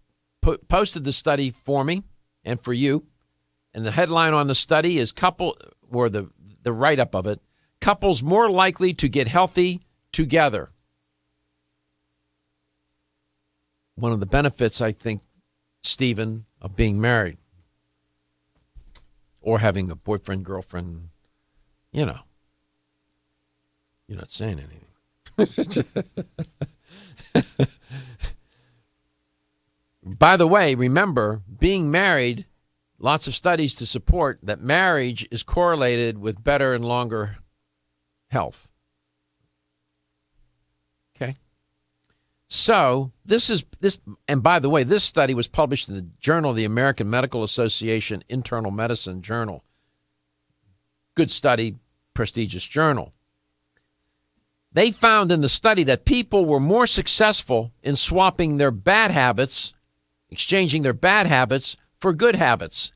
posted the study for me and for you. And the headline on the study is the write-up of it, couples more likely to get healthy together. One of the benefits, I think, Stephen, of being married or having a boyfriend, girlfriend, you're not saying anything. By the way, remember, being married, lots of studies to support that marriage is correlated with better and longer health. Okay? So, and by the way, this study was published in the Journal of the American Medical Association Internal Medicine Journal. Good study, prestigious journal. They found in the study that people were more successful in swapping their bad habits, exchanging their bad habits for good habits,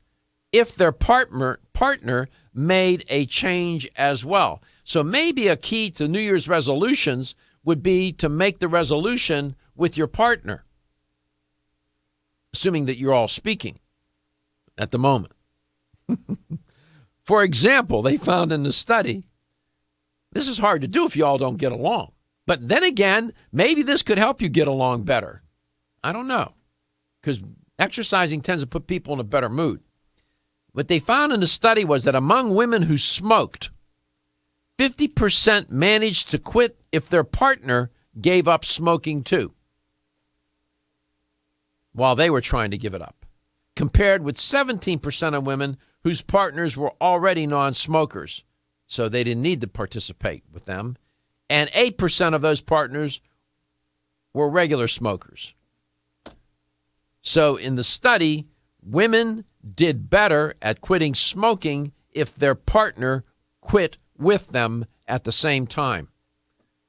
if their partner made a change as well. So maybe a key to New Year's resolutions would be to make the resolution with your partner, assuming that you're all speaking at the moment. For example, they found in the study, this is hard to do if you all don't get along. But then again, maybe this could help you get along better. I don't know, because exercising tends to put people in a better mood. What they found in the study was that among women who smoked, 50% managed to quit if their partner gave up smoking too, while they were trying to give it up, compared with 17% of women whose partners were already non-smokers, so they didn't need to participate with them, and 8% of those partners were regular smokers. So in the study, women did better at quitting smoking if their partner quit with them at the same time.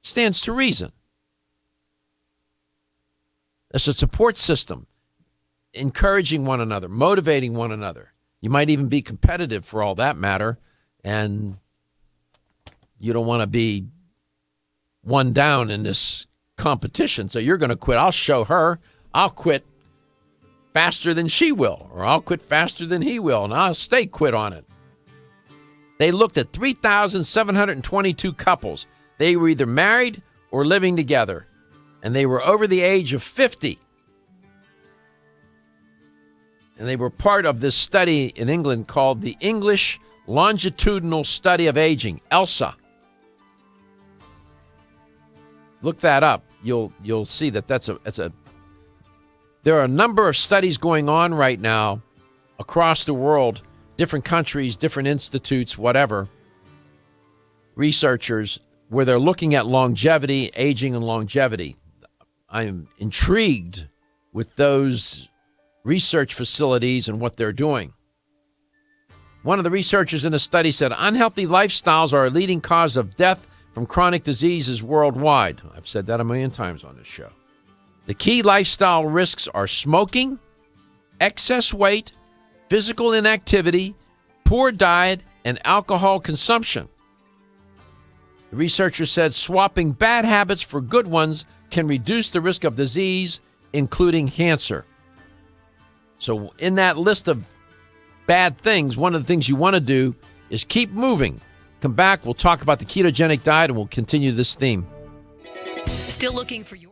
Stands to reason. It's a support system, encouraging one another, motivating one another. You might even be competitive for all that matter, and you don't want to be one down in this competition. So you're going to quit. I'll show her. I'll quit faster than she will, or I'll quit faster than he will, and I'll stay quit on it. They looked at 3,722 couples. They were either married or living together, and they were over the age of 50. And they were part of this study in England called the English Longitudinal Study of Aging, ELSA. Look that up. You'll see that that's a. There are a number of studies going on right now across the world, different countries, different institutes, whatever, researchers, where they're looking at longevity, aging, and longevity. I'm intrigued with those research facilities and what they're doing. One of the researchers in a study said unhealthy lifestyles are a leading cause of death from chronic diseases worldwide. I've said that a million times on this show. The key lifestyle risks are smoking, excess weight, physical inactivity, poor diet, and alcohol consumption. The researcher said swapping bad habits for good ones can reduce the risk of disease, including cancer. So in that list of bad things, one of the things you want to do is keep moving. Come back, we'll talk about the ketogenic diet, and we'll continue this theme. Still looking for your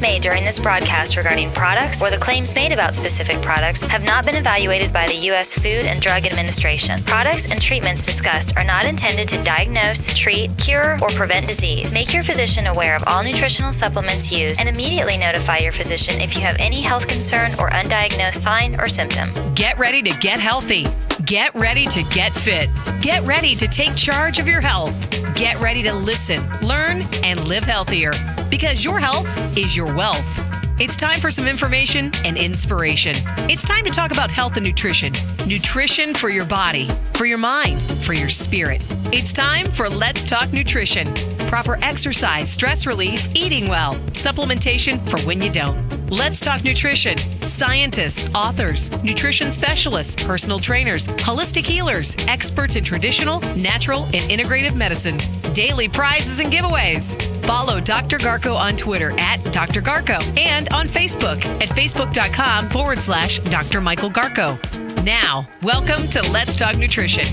Statements made during this broadcast regarding products or the claims made about specific products have not been evaluated by the U.S. Food and Drug Administration. Products and treatments discussed are not intended to diagnose, treat, cure, or prevent disease. Make your physician aware of all nutritional supplements used and immediately notify your physician if you have any health concern or undiagnosed sign or symptom. Get ready to get healthy. Get ready to get fit. Get ready to take charge of your health. Get ready to listen, learn, and live healthier because your health is your wealth. It's time for some information and inspiration. It's time to talk about health and nutrition. Nutrition for your body, for your mind, for your spirit. It's time for Let's Talk Nutrition. Proper exercise, stress relief, eating well, supplementation for when you don't. Let's Talk Nutrition. Scientists, authors, nutrition specialists, personal trainers, holistic healers, experts in traditional, natural, and integrative medicine. Daily prizes and giveaways. Follow Dr. Garko on Twitter at Dr. Garko and on Facebook at facebook.com/Dr. Michael Garko. Now, welcome to Let's Talk Nutrition.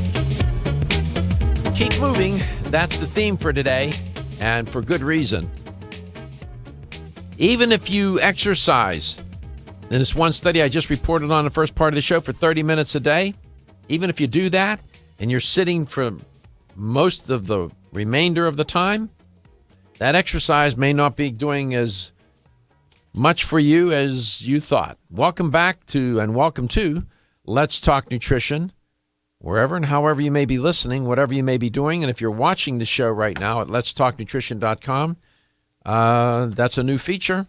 Keep moving. That's the theme for today, and for good reason. Even if you exercise, in this one study I just reported on the first part of the show, for 30 minutes a day, even if you do that and you're sitting for most of the remainder of the time, that exercise may not be doing as much for you as you thought. Welcome back to and welcome to Let's Talk Nutrition, wherever and however you may be listening, whatever you may be doing. And if you're watching the show right now at letstalknutrition.com, that's a new feature.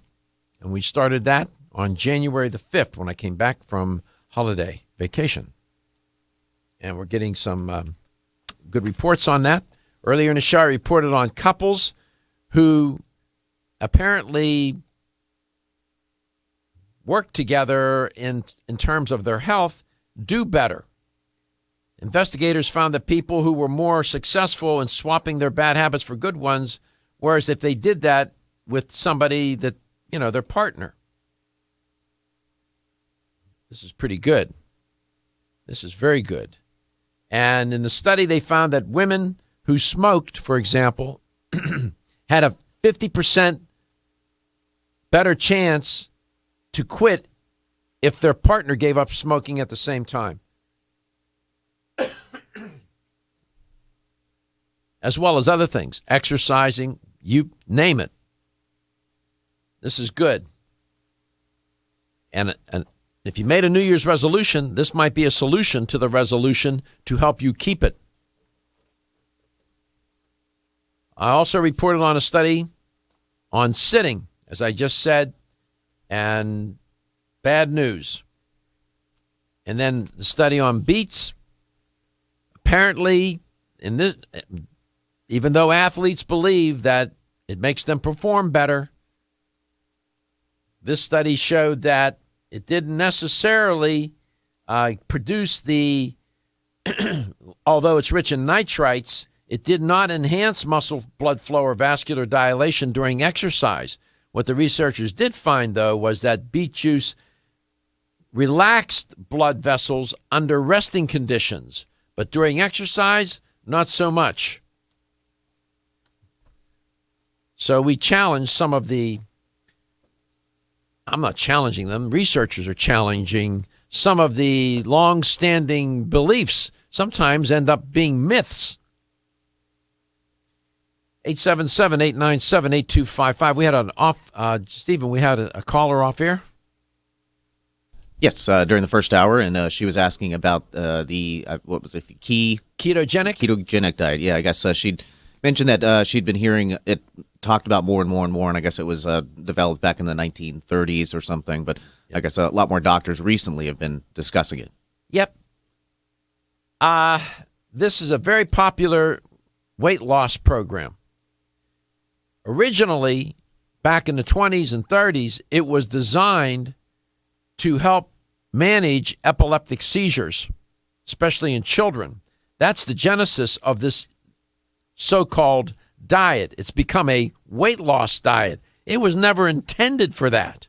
And we started that on January the 5th when I came back from holiday vacation. And we're getting some good reports on that. Earlier in the show, I reported on couples who apparently work together in terms of their health do better. Investigators found that people who were more successful in swapping their bad habits for good ones, whereas if they did that with somebody that, their partner. This is pretty good. This is very good. And in the study, they found that women who smoked, for example, had a 50% better chance to quit if their partner gave up smoking at the same time. As well as other things, exercising, you name it. This is good. And if you made a New Year's resolution, this might be a solution to the resolution to help you keep it. I also reported on a study on sitting, as I just said, and bad news. And then the study on beets. Apparently, even though athletes believe that it makes them perform better, this study showed that it didn't necessarily produce the, although it's rich in nitrites, it did not enhance muscle blood flow or vascular dilation during exercise. What the researchers did find, though, was that beet juice relaxed blood vessels under resting conditions, but during exercise, not so much. So we challenge some of the, I'm not challenging them, researchers are challenging some of the long-standing beliefs, sometimes end up being myths. 877-897-8255. We had an off, Stephen, we had a caller off air. Yes, during the first hour, and she was asking about the ketogenic diet. Yeah, I guess she'd mentioned that she'd been hearing it talked about more and more and more, and I guess it was developed back in the 1930s or something, but I guess a lot more doctors recently have been discussing it. Yep. This is a very popular weight loss program. Originally, back in the 20s and 30s, it was designed to help manage epileptic seizures, especially in children. That's the genesis of this so-called diet. It's become a weight loss diet. It was never intended for that.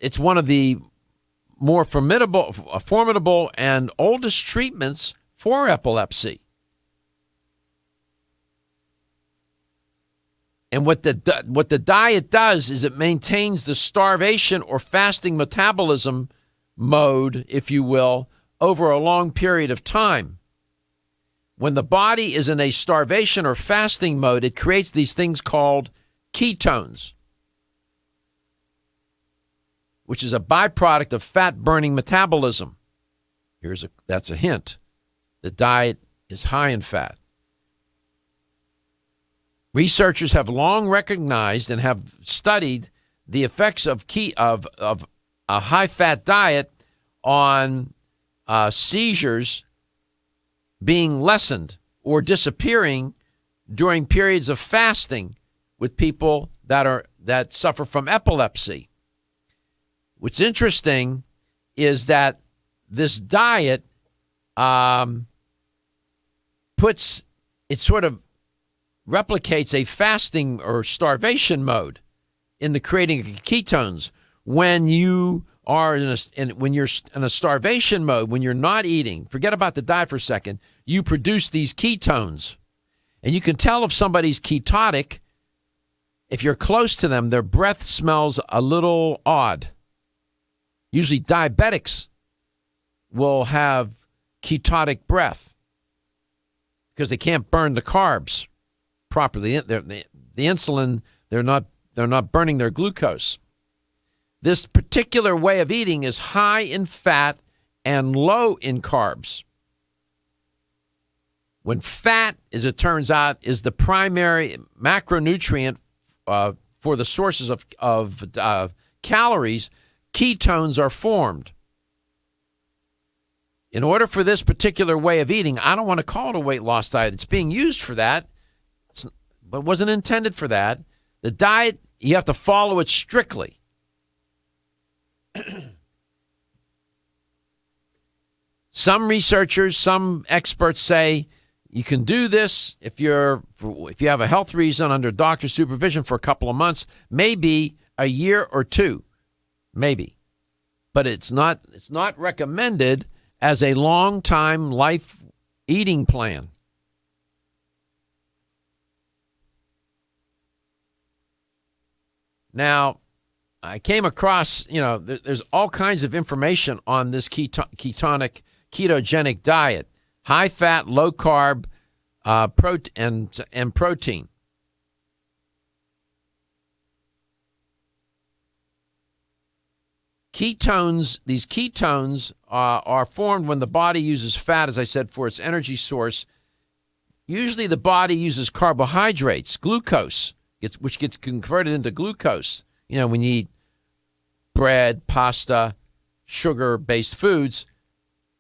It's one of the more formidable and oldest treatments for epilepsy. And what the diet does is it maintains the starvation or fasting metabolism mode, if you will, over a long period of time. When the body is in a starvation or fasting mode, it creates these things called ketones, which is a byproduct of fat-burning metabolism. That's a hint. The diet is high in fat. Researchers have long recognized and have studied the effects of a high-fat diet on seizures being lessened or disappearing during periods of fasting with people that suffer from epilepsy. What's interesting is that this diet replicates a fasting or starvation mode in the creating of ketones. When you are when you're in a starvation mode, when you're not eating, forget about the diet for a second, you produce these ketones. And you can tell if somebody's ketotic, if you're close to them, their breath smells a little odd. Usually diabetics will have ketotic breath because they can't burn the carbs properly. The insulin, they're not burning their glucose. This particular way of eating is high in fat and low in carbs. When fat, as it turns out, is the primary macronutrient for the sources of calories, ketones are formed. In order for this particular way of eating, I don't want to call it a weight loss diet. It's being used for that, but wasn't intended for that. The diet, you have to follow it strictly. Some researchers, some experts say you can do this if you have a health reason under doctor supervision for a couple of months, maybe a year or two, maybe. But it's not recommended as a long-time life eating plan. Now, I came across, there's all kinds of information on this ketogenic diet. High fat, low carb, and protein. Ketones, these ketones are formed when the body uses fat, as I said, for its energy source. Usually the body uses carbohydrates, glucose, which gets converted into glucose. When you eat bread, pasta, sugar-based foods,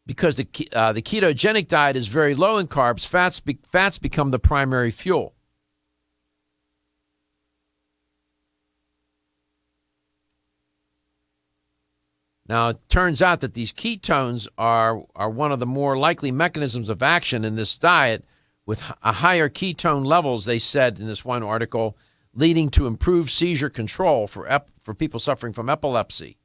because the ketogenic diet is very low in carbs, fats become the primary fuel. Now, it turns out that these ketones are one of the more likely mechanisms of action in this diet, with a higher ketone levels, they said in this one article, leading to improved seizure control for people suffering from epilepsy.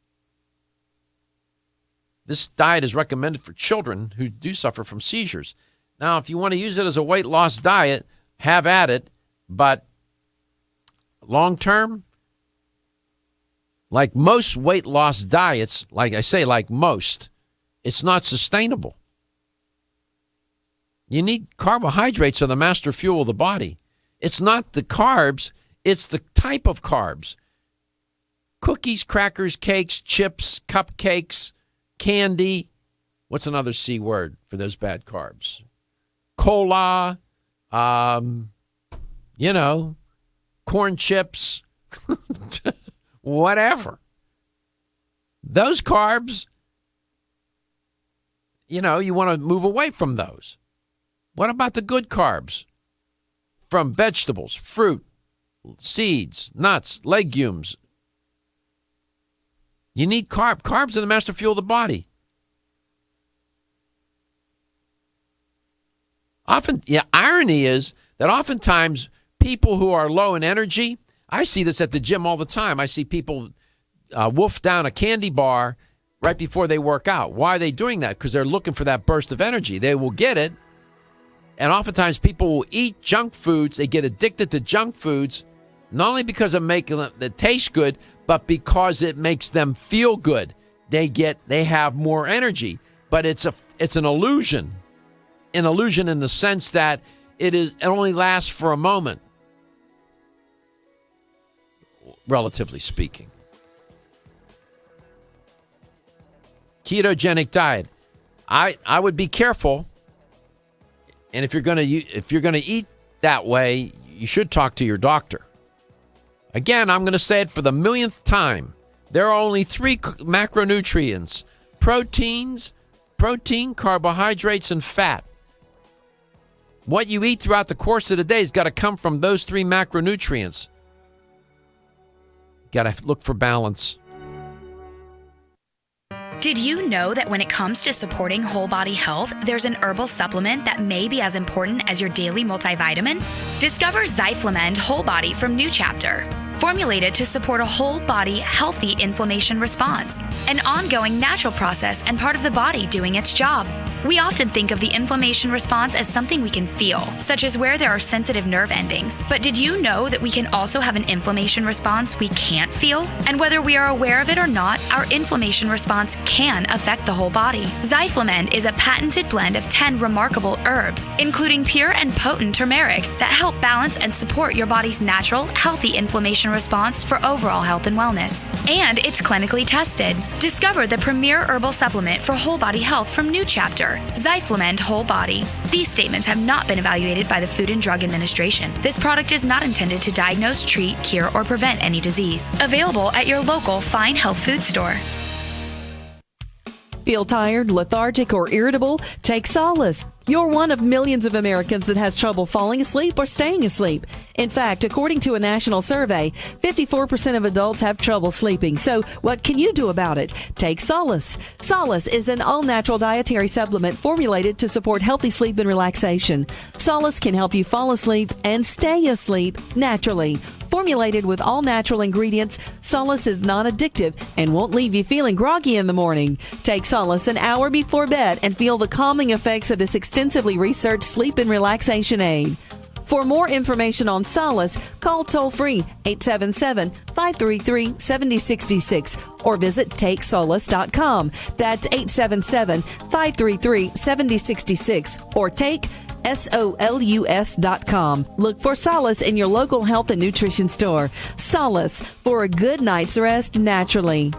This diet is recommended for children who do suffer from seizures. Now, if you want to use it as a weight loss diet, have at it, but long term, like most weight loss diets, like I say, like most, it's not sustainable. You need carbohydrates are the master fuel of the body. It's not the carbs, it's the type of carbs. Cookies, crackers, cakes, chips, cupcakes, candy. What's another C word for those bad carbs? Cola, corn chips, whatever. Those carbs, you want to move away from those. What about the good carbs? From vegetables, fruit, seeds, nuts, legumes. You need carbs. Carbs are the master fuel of the body. Irony is that oftentimes people who are low in energy, I see this at the gym all the time. I see people wolf down a candy bar right before they work out. Why are they doing that? Because they're looking for that burst of energy. They will get it. And oftentimes people will eat junk foods. They get addicted to junk foods Not only because of making it taste good, but because it makes them feel good. They have more energy, but it's an illusion. An illusion in the sense that it only lasts for a moment, relatively speaking. Ketogenic diet. I would be careful, and if you're going to eat that way, you should talk to your doctor. Again, I'm going to say it for the millionth time. There are only 3 macronutrients: protein, carbohydrates, and fat. What you eat throughout the course of the day has got to come from those 3 macronutrients. Got to look for balance. Did you know that when it comes to supporting whole body health, there's an herbal supplement that may be as important as your daily multivitamin? Discover Zyflamend Whole Body from New Chapter. Formulated to support a whole body, healthy inflammation response, an ongoing natural process and part of the body doing its job. We often think of the inflammation response as something we can feel, such as where there are sensitive nerve endings. But did you know that we can also have an inflammation response we can't feel? And whether we are aware of it or not, our inflammation response can affect the whole body. Zyflamend is a patented blend of 10 remarkable herbs, including pure and potent turmeric, that help balance and support your body's natural, healthy inflammation response for overall health and wellness. And it's clinically tested. Discover the premier herbal supplement for whole body health from New Chapter, Zyflamend Whole Body. These statements have not been evaluated by the Food and Drug Administration. This product is not intended to diagnose, treat, cure, or prevent any disease. Available at your local fine health food store. Feel tired, lethargic, or irritable? Take solace. You're one of millions of Americans that has trouble falling asleep or staying asleep. In fact, according to a national survey, 54% of adults have trouble sleeping. So what can you do about it? Take Solace. Solace is an all-natural dietary supplement formulated to support healthy sleep and relaxation. Solace can help you fall asleep and stay asleep naturally. Formulated with all natural ingredients, Solace is non-addictive and won't leave you feeling groggy in the morning. Take Solace an hour before bed and feel the calming effects of this extensively researched sleep and relaxation aid. For more information on Solace, call toll-free 877-533-7066 or visit TakeSolace.com. That's 877-533-7066 or take SOLUS.com. Look for Solace in your local health and nutrition store. Solace for a good night's rest naturally.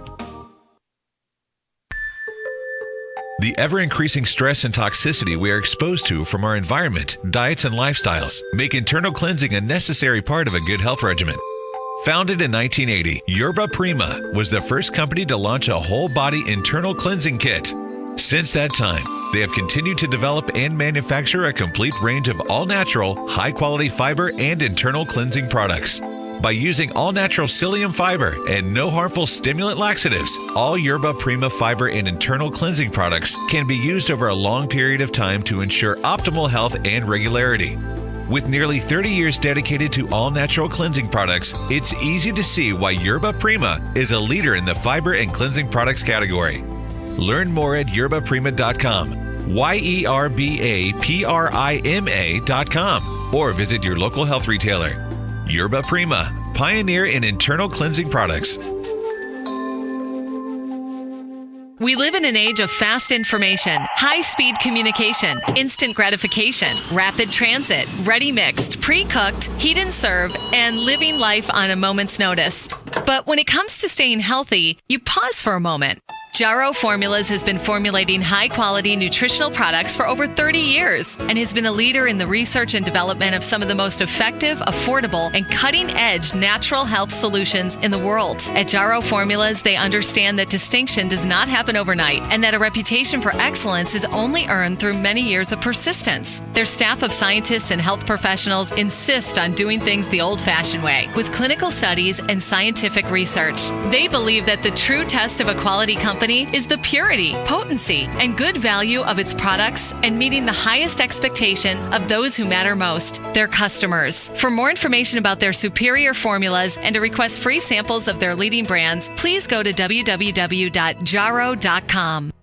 The ever-increasing stress and toxicity we are exposed to from our environment, diets, and lifestyles make internal cleansing a necessary part of a good health regimen. Founded in 1980, Yerba Prima was the first company to launch a whole-body internal cleansing kit. Since that time, they have continued to develop and manufacture a complete range of all-natural, high-quality fiber and internal cleansing products. By using all-natural psyllium fiber and no harmful stimulant laxatives, all Yerba Prima fiber and internal cleansing products can be used over a long period of time to ensure optimal health and regularity. With nearly 30 years dedicated to all-natural cleansing products, it's easy to see why Yerba Prima is a leader in the fiber and cleansing products category. Learn more at yerbaprima.com, YERBAPRIMA.com, or visit your local health retailer. Yerba Prima, pioneer in internal cleansing products. We live in an age of fast information, high-speed communication, instant gratification, rapid transit, ready mixed, pre-cooked, heat and serve, and living life on a moment's notice. But when it comes to staying healthy, you pause for a moment. Jarrow Formulas has been formulating high-quality nutritional products for over 30 years and has been a leader in the research and development of some of the most effective, affordable, and cutting-edge natural health solutions in the world. At Jarrow Formulas, they understand that distinction does not happen overnight and that a reputation for excellence is only earned through many years of persistence. Their staff of scientists and health professionals insist on doing things the old-fashioned way, with clinical studies and scientific research. They believe that the true test of a quality company is the purity, potency, and good value of its products and meeting the highest expectation of those who matter most, their customers. For more information about their superior formulas and to request free samples of their leading brands, please go to www.jarrow.com.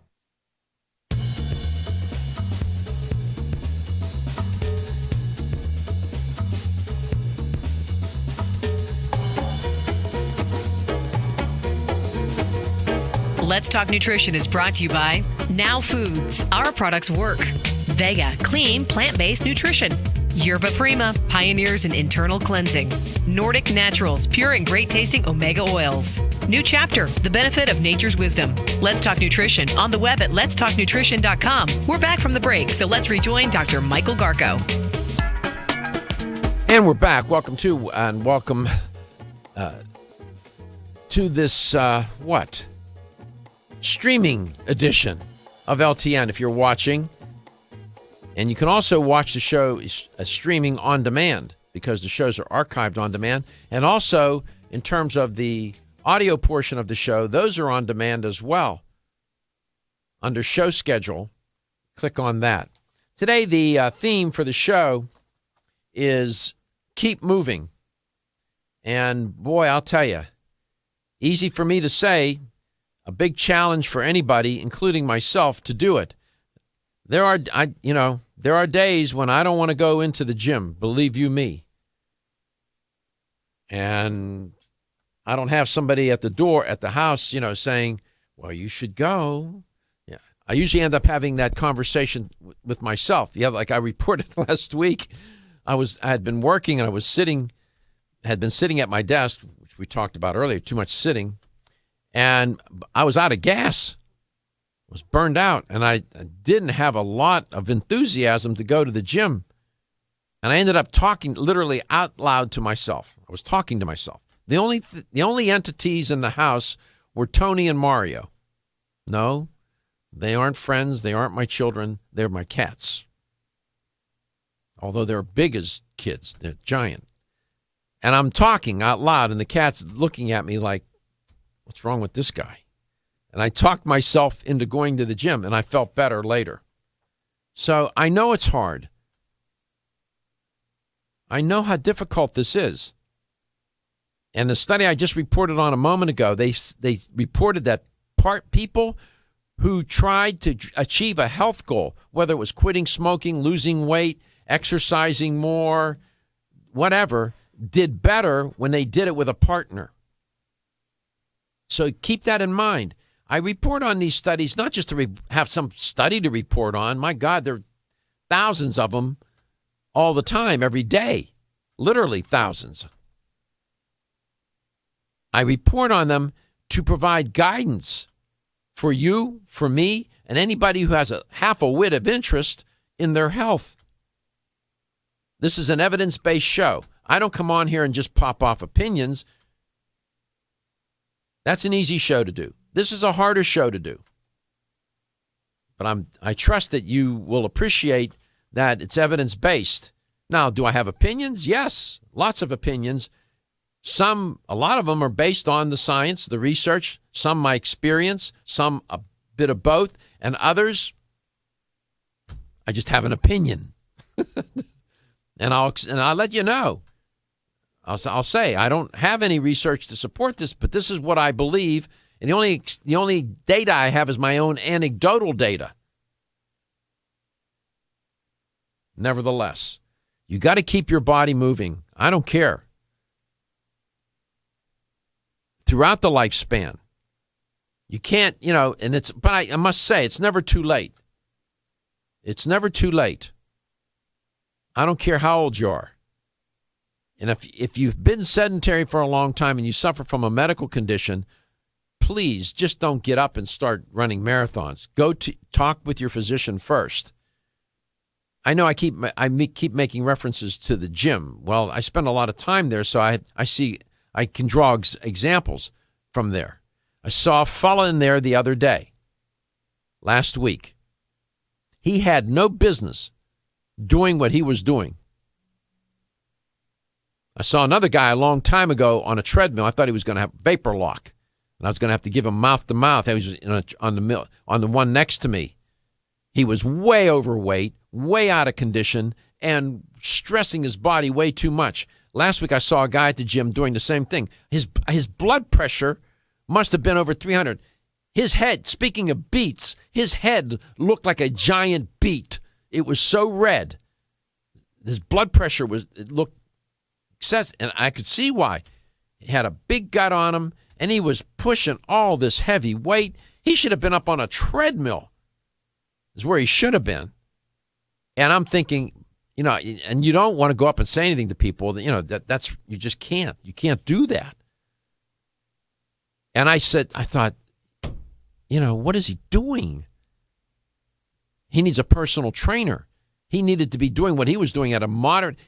Let's Talk Nutrition is brought to you by Now Foods. Our products work. Vega, clean, plant-based nutrition. Yerba Prima, pioneers in internal cleansing. Nordic Naturals, pure and great tasting omega oils. New Chapter, the benefit of nature's wisdom. Let's Talk Nutrition on the web at letstalknutrition.com. We're back from the break, so let's rejoin Dr. Michael Garko. And we're back. Welcome to this, streaming edition of LTN if you're watching. And you can also watch the show streaming on demand because the shows are archived on demand. And also, in terms of the audio portion of the show, those are on demand as well. Under show schedule, click on that. Today, the theme for the show is keep moving. And boy, I'll tell you, easy for me to say, a big challenge for anybody, including myself, to do it. There are days when I don't want to go into the gym, believe you me. And I don't have somebody at the door at the house, saying, well, you should go. Yeah. I usually end up having that conversation with myself. Yeah, like I reported last week, I had been working and I had been sitting at my desk, which we talked about earlier, too much sitting, and I was out of gas. Was burned out, and I didn't have a lot of enthusiasm to go to the gym. And I ended up talking literally out loud to myself. I was talking to myself. The only entities in the house were Tony and Mario. No, they aren't friends. They aren't my children. They're my cats. Although they're big as kids. They're giant. And I'm talking out loud, and the cat's looking at me like, what's wrong with this guy? And I talked myself into going to the gym, and I felt better later. So I know it's hard. I know how difficult this is. And the study I just reported on a moment ago, they reported that people who tried to achieve a health goal, whether it was quitting smoking, losing weight, exercising more, whatever, did better when they did it with a partner. So keep that in mind. I report on these studies, not just to have some study to report on. My God, there are thousands of them all the time, every day, literally thousands. I report on them to provide guidance for you, for me, and anybody who has a half a whit of interest in their health. This is an evidence-based show. I don't come on here and just pop off opinions. That's an easy show to do. This is a harder show to do. But I trust that you will appreciate that it's evidence-based. Now, do I have opinions? Yes, lots of opinions. A lot of them are based on the science, the research, some my experience, some a bit of both, and others, I just have an opinion. and I'll let you know. I'll say I don't have any research to support this, but this is what I believe. And the only data I have is my own anecdotal data. Nevertheless, you got to keep your body moving. I don't care. Throughout the lifespan, you can't, but I must say, it's never too late. It's never too late. I don't care how old you are. And if you've been sedentary for a long time and you suffer from a medical condition, please just don't get up and start running marathons. Go to talk with your physician first. I know I keep making references to the gym. Well, I spend a lot of time there, so I can draw examples from there. I saw a fella in there the other day, last week. He had no business doing what he was doing. I saw another guy a long time ago on a treadmill. I thought he was going to have vapor lock, and I was going to have to give him mouth to mouth. He was on the one next to me. He was way overweight, way out of condition, and stressing his body way too much. Last week I saw a guy at the gym doing the same thing. His blood pressure must have been over 300. His head, speaking of beets, his head looked like a giant beet. It was so red. His blood pressure looked excessive, and I could see why. He had a big gut on him, and he was pushing all this heavy weight. He should have been up on a treadmill, is where he should have been. And I'm thinking, and you don't want to go up and say anything to people that, that's, you just can't. You can't do that. And I thought, what is he doing? He needs a personal trainer. He needed to be doing what he was doing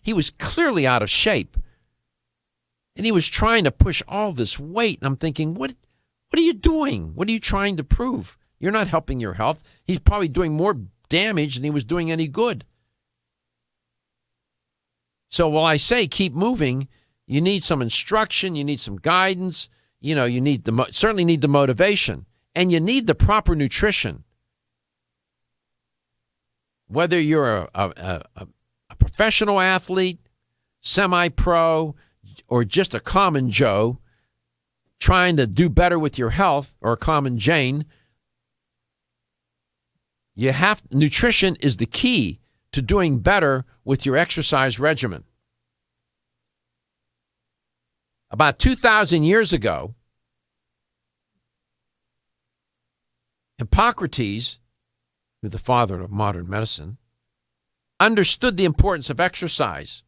he was clearly out of shape. And he was trying to push all this weight. And I'm thinking, what are you doing? What are you trying to prove? You're not helping your health. He's probably doing more damage than he was doing any good. So while I say keep moving, you need some instruction, you need some guidance, you need certainly need the motivation, and you need the proper nutrition. Whether you're a professional athlete, semi-pro, or just a common Joe trying to do better with your health, or a common Jane, nutrition is the key to doing better with your exercise regimen. About 2,000 years ago, Hippocrates, who's the father of modern medicine, understood the importance of exercise.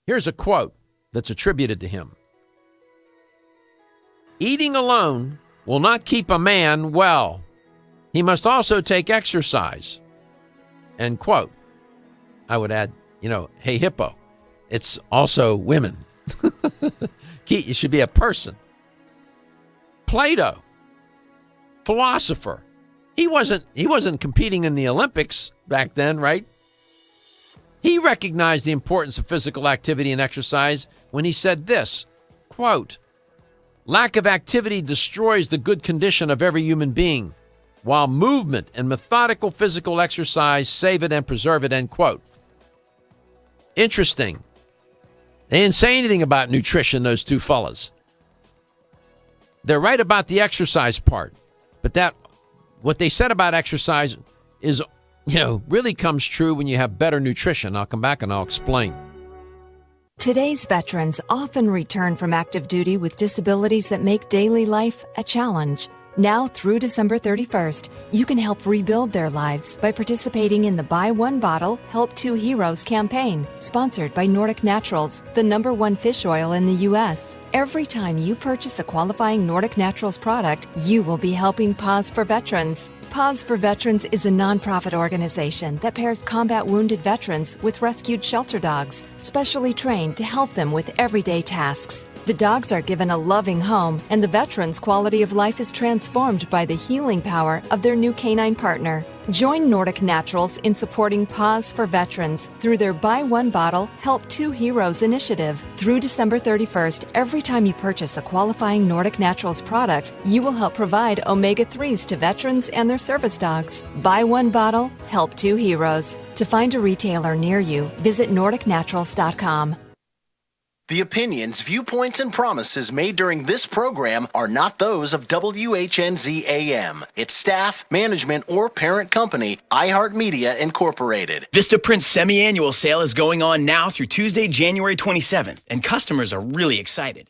Here's a quote that's attributed to him. "Eating alone will not keep a man well. He must also take exercise." End quote. I would add, hey, hippo, it's also women. You should be a person. Plato, philosopher. He wasn't competing in the Olympics back then, right? He recognized the importance of physical activity and exercise when he said this, quote, "Lack of activity destroys the good condition of every human being, while movement and methodical physical exercise save it and preserve it," end quote. Interesting. They didn't say anything about nutrition, those two fellas. They're right about the exercise part, but what they said about exercise is, really comes true when you have better nutrition. I'll come back and I'll explain. Today's veterans often return from active duty with disabilities that make daily life a challenge. Now through December 31st, you can help rebuild their lives by participating in the Buy One Bottle, Help Two Heroes campaign, sponsored by Nordic Naturals, the #1 fish oil in the U.S. Every time you purchase a qualifying Nordic Naturals product, you will be helping Pause for Veterans. Pause for Veterans is a nonprofit organization that pairs combat wounded veterans with rescued shelter dogs, specially trained to help them with everyday tasks. The dogs are given a loving home, and the veterans' quality of life is transformed by the healing power of their new canine partner. Join Nordic Naturals in supporting Pause for Veterans through their Buy One Bottle, Help Two Heroes initiative. Through December 31st, every time you purchase a qualifying Nordic Naturals product, you will help provide omega-3s to veterans and their service dogs. Buy One Bottle, Help Two Heroes. To find a retailer near you, visit NordicNaturals.com. The opinions, viewpoints, and promises made during this program are not those of WHNZ AM, its staff, management, or parent company, iHeartMedia Incorporated. Vistaprint's semi-annual sale is going on now through Tuesday, January 27th, and customers are really excited.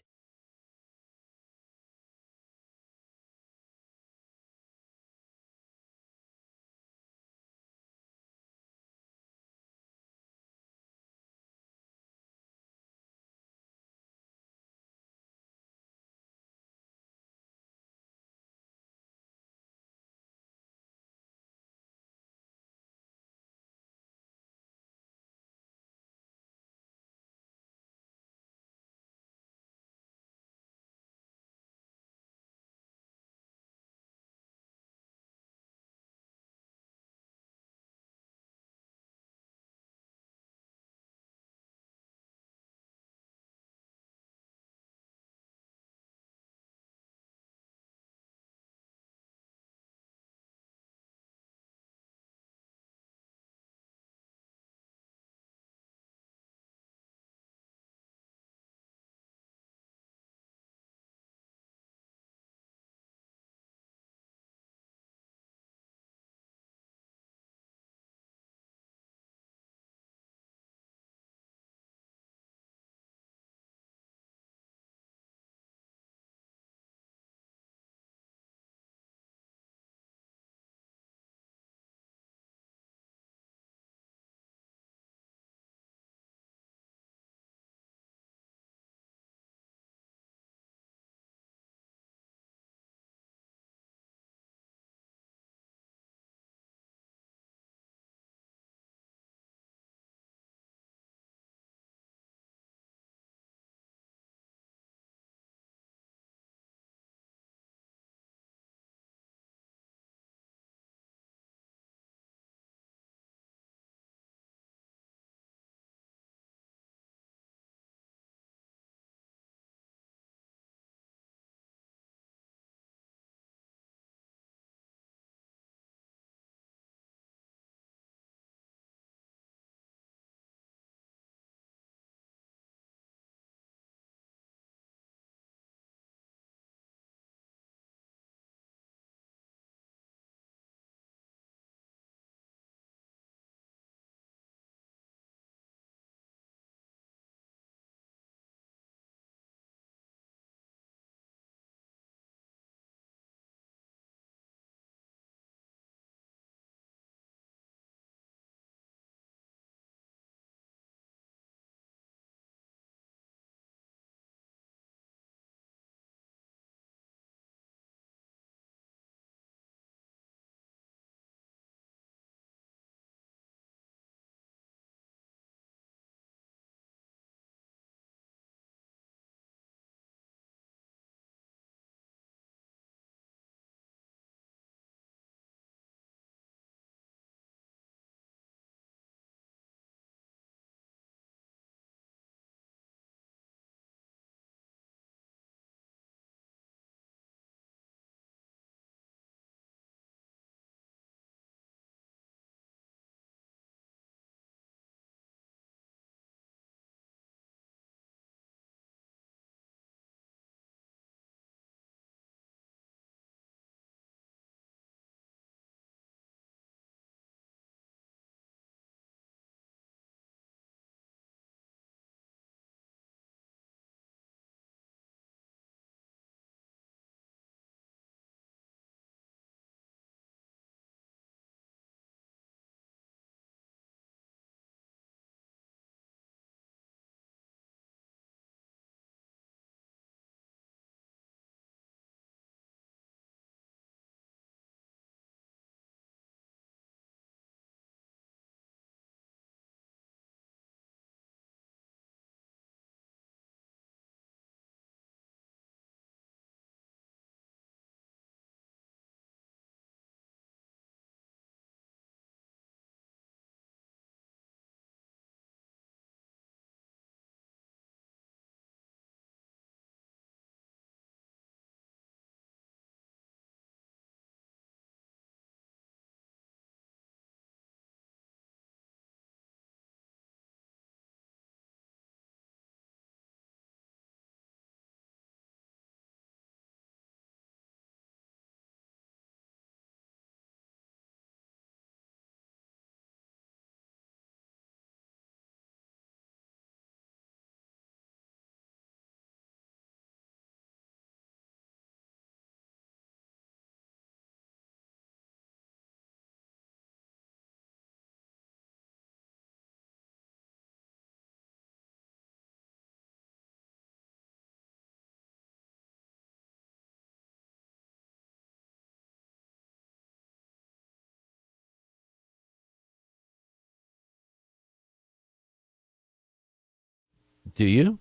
Do you?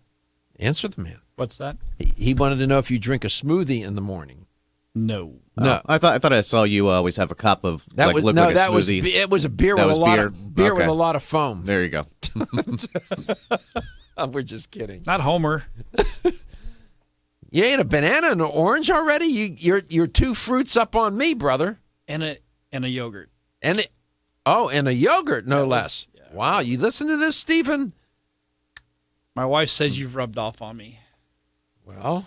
Answer the man. What's that? He wanted to know if you drink a smoothie in the morning. No. No. I thought I saw you always have a cup of That was look no. like a That was smoothie. it was a beer That with a was lot beer? of beer with Okay. a lot of foam. There you go. We're just kidding. Not Homer. You ate a banana and an orange already? You're two fruits up on me, brother. And a yogurt. And a yogurt, no less. Yeah. Wow, you listen to this, Stephen? My wife says you've rubbed off on me. Well,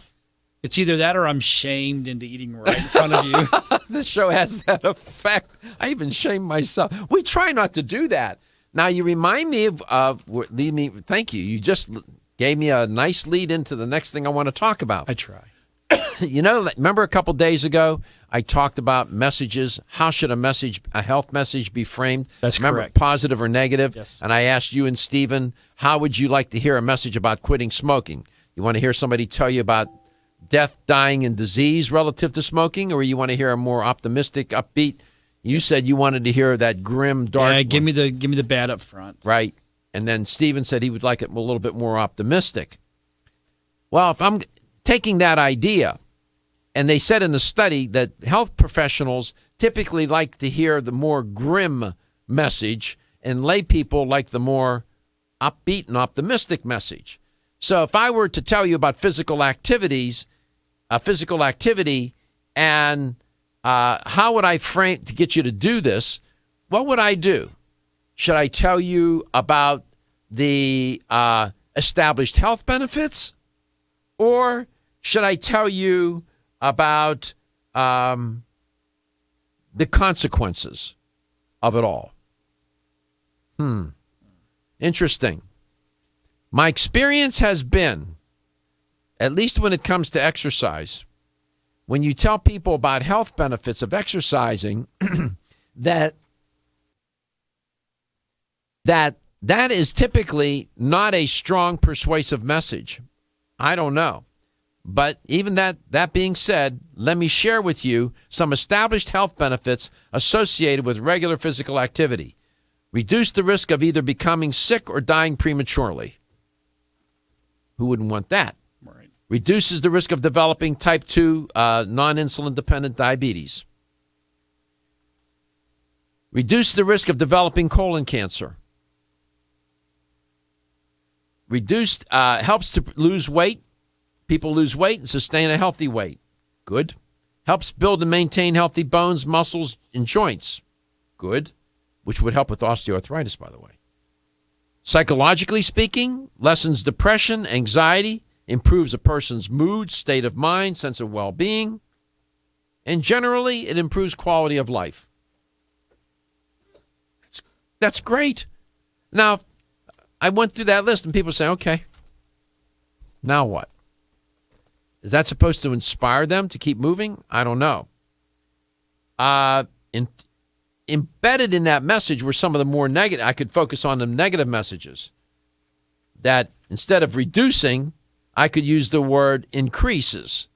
it's either that or I'm shamed into eating right in front of you. This show has that effect. I even shame myself. We try not to do that. Now, you remind me thank you. You just gave me a nice lead into the next thing I want to talk about. I try. Remember a couple days ago, I talked about messages. How should a health message be framed? That's Remember, correct. positive or negative? Yes. And I asked you and Stephen, how would you like to hear a message about quitting smoking? You want to hear somebody tell you about death, dying, and disease relative to smoking, or you want to hear a more optimistic, upbeat? You said you wanted to hear that grim, dark. Yeah, give me the bad up front. Right. And then Stephen said he would like it a little bit more optimistic. Well, if I'm taking that idea, and they said in the study that health professionals typically like to hear the more grim message, and lay people like the more upbeat and optimistic message. So if I were to tell you about physical activity, and how would I frame to get you to do this, what would I do? Should I tell you about the established health benefits, or should I tell you about the consequences of it all? Interesting. My experience has been, at least when it comes to exercise, when you tell people about health benefits of exercising, that is typically not a strong persuasive message. I don't know. But even that being said, let me share with you some established health benefits associated with regular physical activity. Reduce the risk of either becoming sick or dying prematurely. Who wouldn't want that? Right. Reduces the risk of developing type 2 non-insulin dependent diabetes. Reduce the risk of developing colon cancer. Helps to lose weight. People lose weight and sustain a healthy weight. Good. Helps build and maintain healthy bones, muscles, and joints. Good. Which would help with osteoarthritis, by the way. Psychologically speaking, lessens depression, anxiety, improves a person's mood, state of mind, sense of well-being, and generally it improves quality of life. That's great. Now, I went through that list and people say, okay, now what? Is that supposed to inspire them to keep moving? I don't know. Embedded in that message were some of the more negative. I could focus on the negative messages. That instead of reducing, I could use the word increases.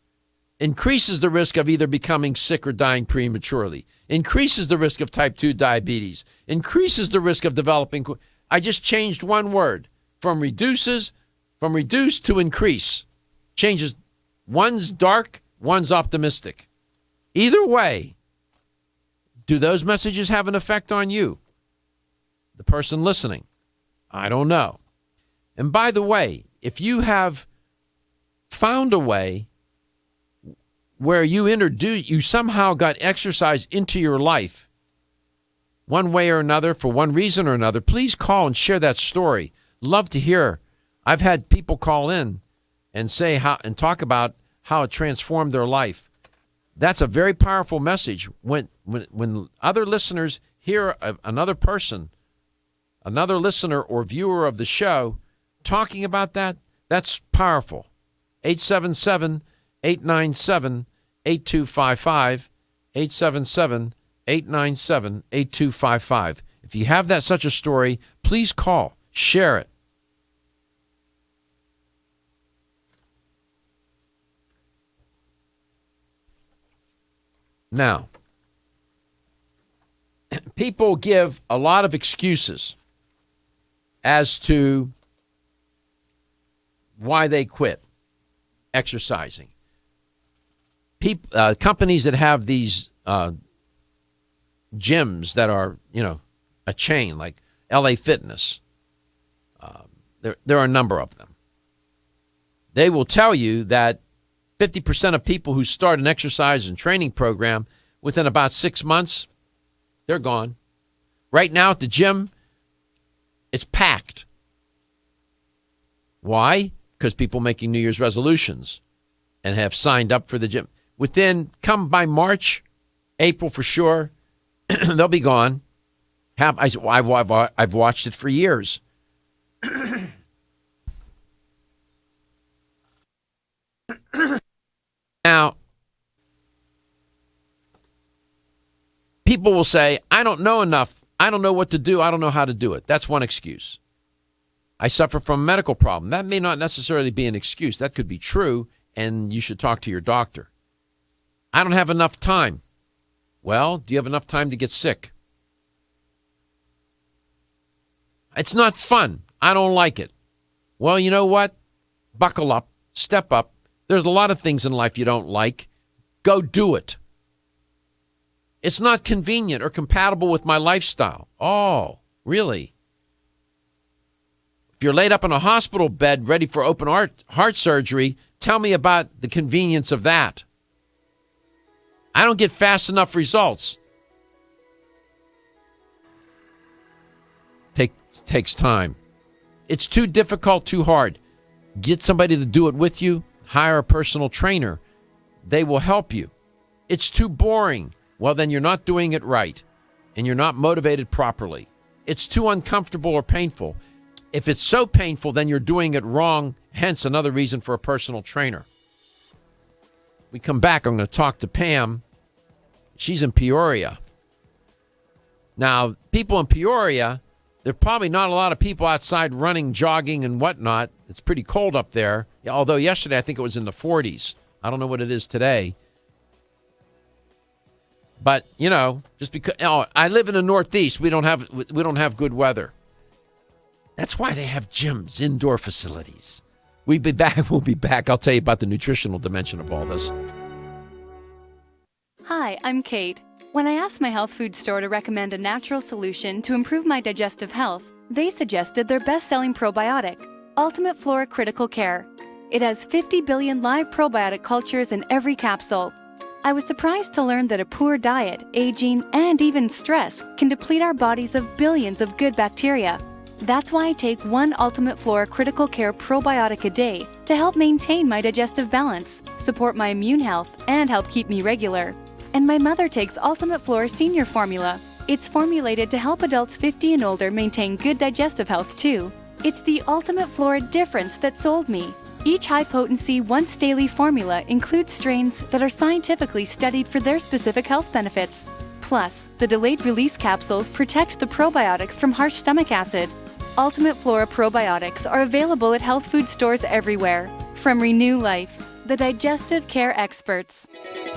Increases the risk of either becoming sick or dying prematurely. Increases the risk of type 2 diabetes. Increases the risk of developing. I just changed one word from reduce to increase. Changes. One's dark, one's optimistic. Either way, do those messages have an effect on you? The person listening? I don't know. And by the way, if you have found a way where you somehow got exercise into your life, one way or another, for one reason or another, please call and share that story. Love to hear. I've had people call in and say how and talk about how it transformed their life. That's a very powerful message. When other listeners hear another person, another listener or viewer of the show talking about that, that's powerful. 877-897-8255, 877-897-8255. If you have such a story, please call, share it. Now, people give a lot of excuses as to why they quit exercising. Companies that have these gyms that are, a chain like LA Fitness, there are a number of them. They will tell you that 50% of people who start an exercise and training program within about 6 months, they're gone. Right now at the gym, it's packed. Why? Because people making New Year's resolutions and have signed up for the gym. Come by March, April for sure, they'll be gone. I've watched it for years. Now, people will say, I don't know enough. I don't know what to do. I don't know how to do it. That's one excuse. I suffer from a medical problem. That may not necessarily be an excuse. That could be true, and you should talk to your doctor. I don't have enough time. Well, do you have enough time to get sick? It's not fun. I don't like it. Well, you know what? Buckle up. Step up. There's a lot of things in life you don't like. Go do it. It's not convenient or compatible with my lifestyle. Oh, really? If you're laid up in a hospital bed ready for open heart surgery, tell me about the convenience of that. I don't get fast enough results. Takes time. It's too difficult, too hard. Get somebody to do it with you. Hire a personal trainer. They will help you. It's too boring. Well, then you're not doing it right, and you're not motivated properly. It's too uncomfortable or painful. If it's so painful, then you're doing it wrong, hence another reason for a personal trainer. We come back, I'm going to talk to Pam. She's in Peoria. Now, people in Peoria, there are probably not a lot of people outside running, jogging, and whatnot. It's pretty cold up there, although yesterday I think it was in the 40s. I don't know what it is today. But, just because I live in the Northeast, we don't have good weather. That's why they have gyms, indoor facilities. We'll be back. I'll tell you about the nutritional dimension of all this. Hi, I'm Kate. When I asked my health food store to recommend a natural solution to improve my digestive health, they suggested their best-selling probiotic, Ultimate Flora Critical Care. It has 50 billion live probiotic cultures in every capsule. I was surprised to learn that a poor diet, aging, and even stress can deplete our bodies of billions of good bacteria. That's why I take one Ultimate Flora Critical Care probiotic a day to help maintain my digestive balance, support my immune health, and help keep me regular. And my mother takes Ultimate Flora Senior Formula. It's formulated to help adults 50 and older maintain good digestive health too. It's the Ultimate Flora difference that sold me. Each high-potency, once-daily formula includes strains that are scientifically studied for their specific health benefits. Plus, the delayed-release capsules protect the probiotics from harsh stomach acid. Ultimate Flora probiotics are available at health food stores everywhere. From Renew Life, the digestive care experts.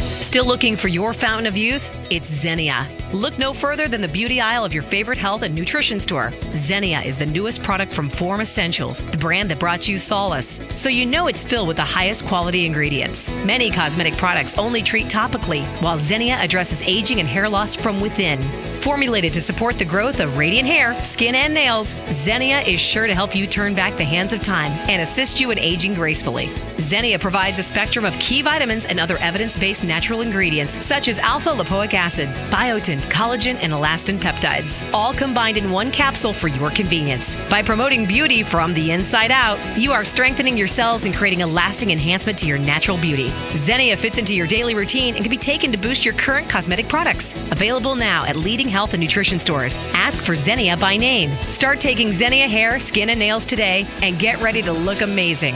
Still looking for your fountain of youth? It's Xenia. Look no further than the beauty aisle of your favorite health and nutrition store. Xenia is the newest product from Form Essentials, the brand that brought you solace. So you know it's filled with the highest quality ingredients. Many cosmetic products only treat topically, while Xenia addresses aging and hair loss from within. Formulated to support the growth of radiant hair, skin, and nails, Xenia is sure to help you turn back the hands of time and assist you in aging gracefully. Xenia provides a spectrum of key vitamins and other evidence-based natural ingredients such as alpha-lipoic acid, biotin, collagen, and elastin peptides, all combined in one capsule for your convenience. By promoting beauty from the inside out, you are strengthening your cells and creating a lasting enhancement to your natural beauty. Xenia fits into your daily routine and can be taken to boost your current cosmetic products. Available now at leading health and nutrition stores. Ask for Xenia by name. Start taking Xenia hair, skin, and nails today and get ready to look amazing.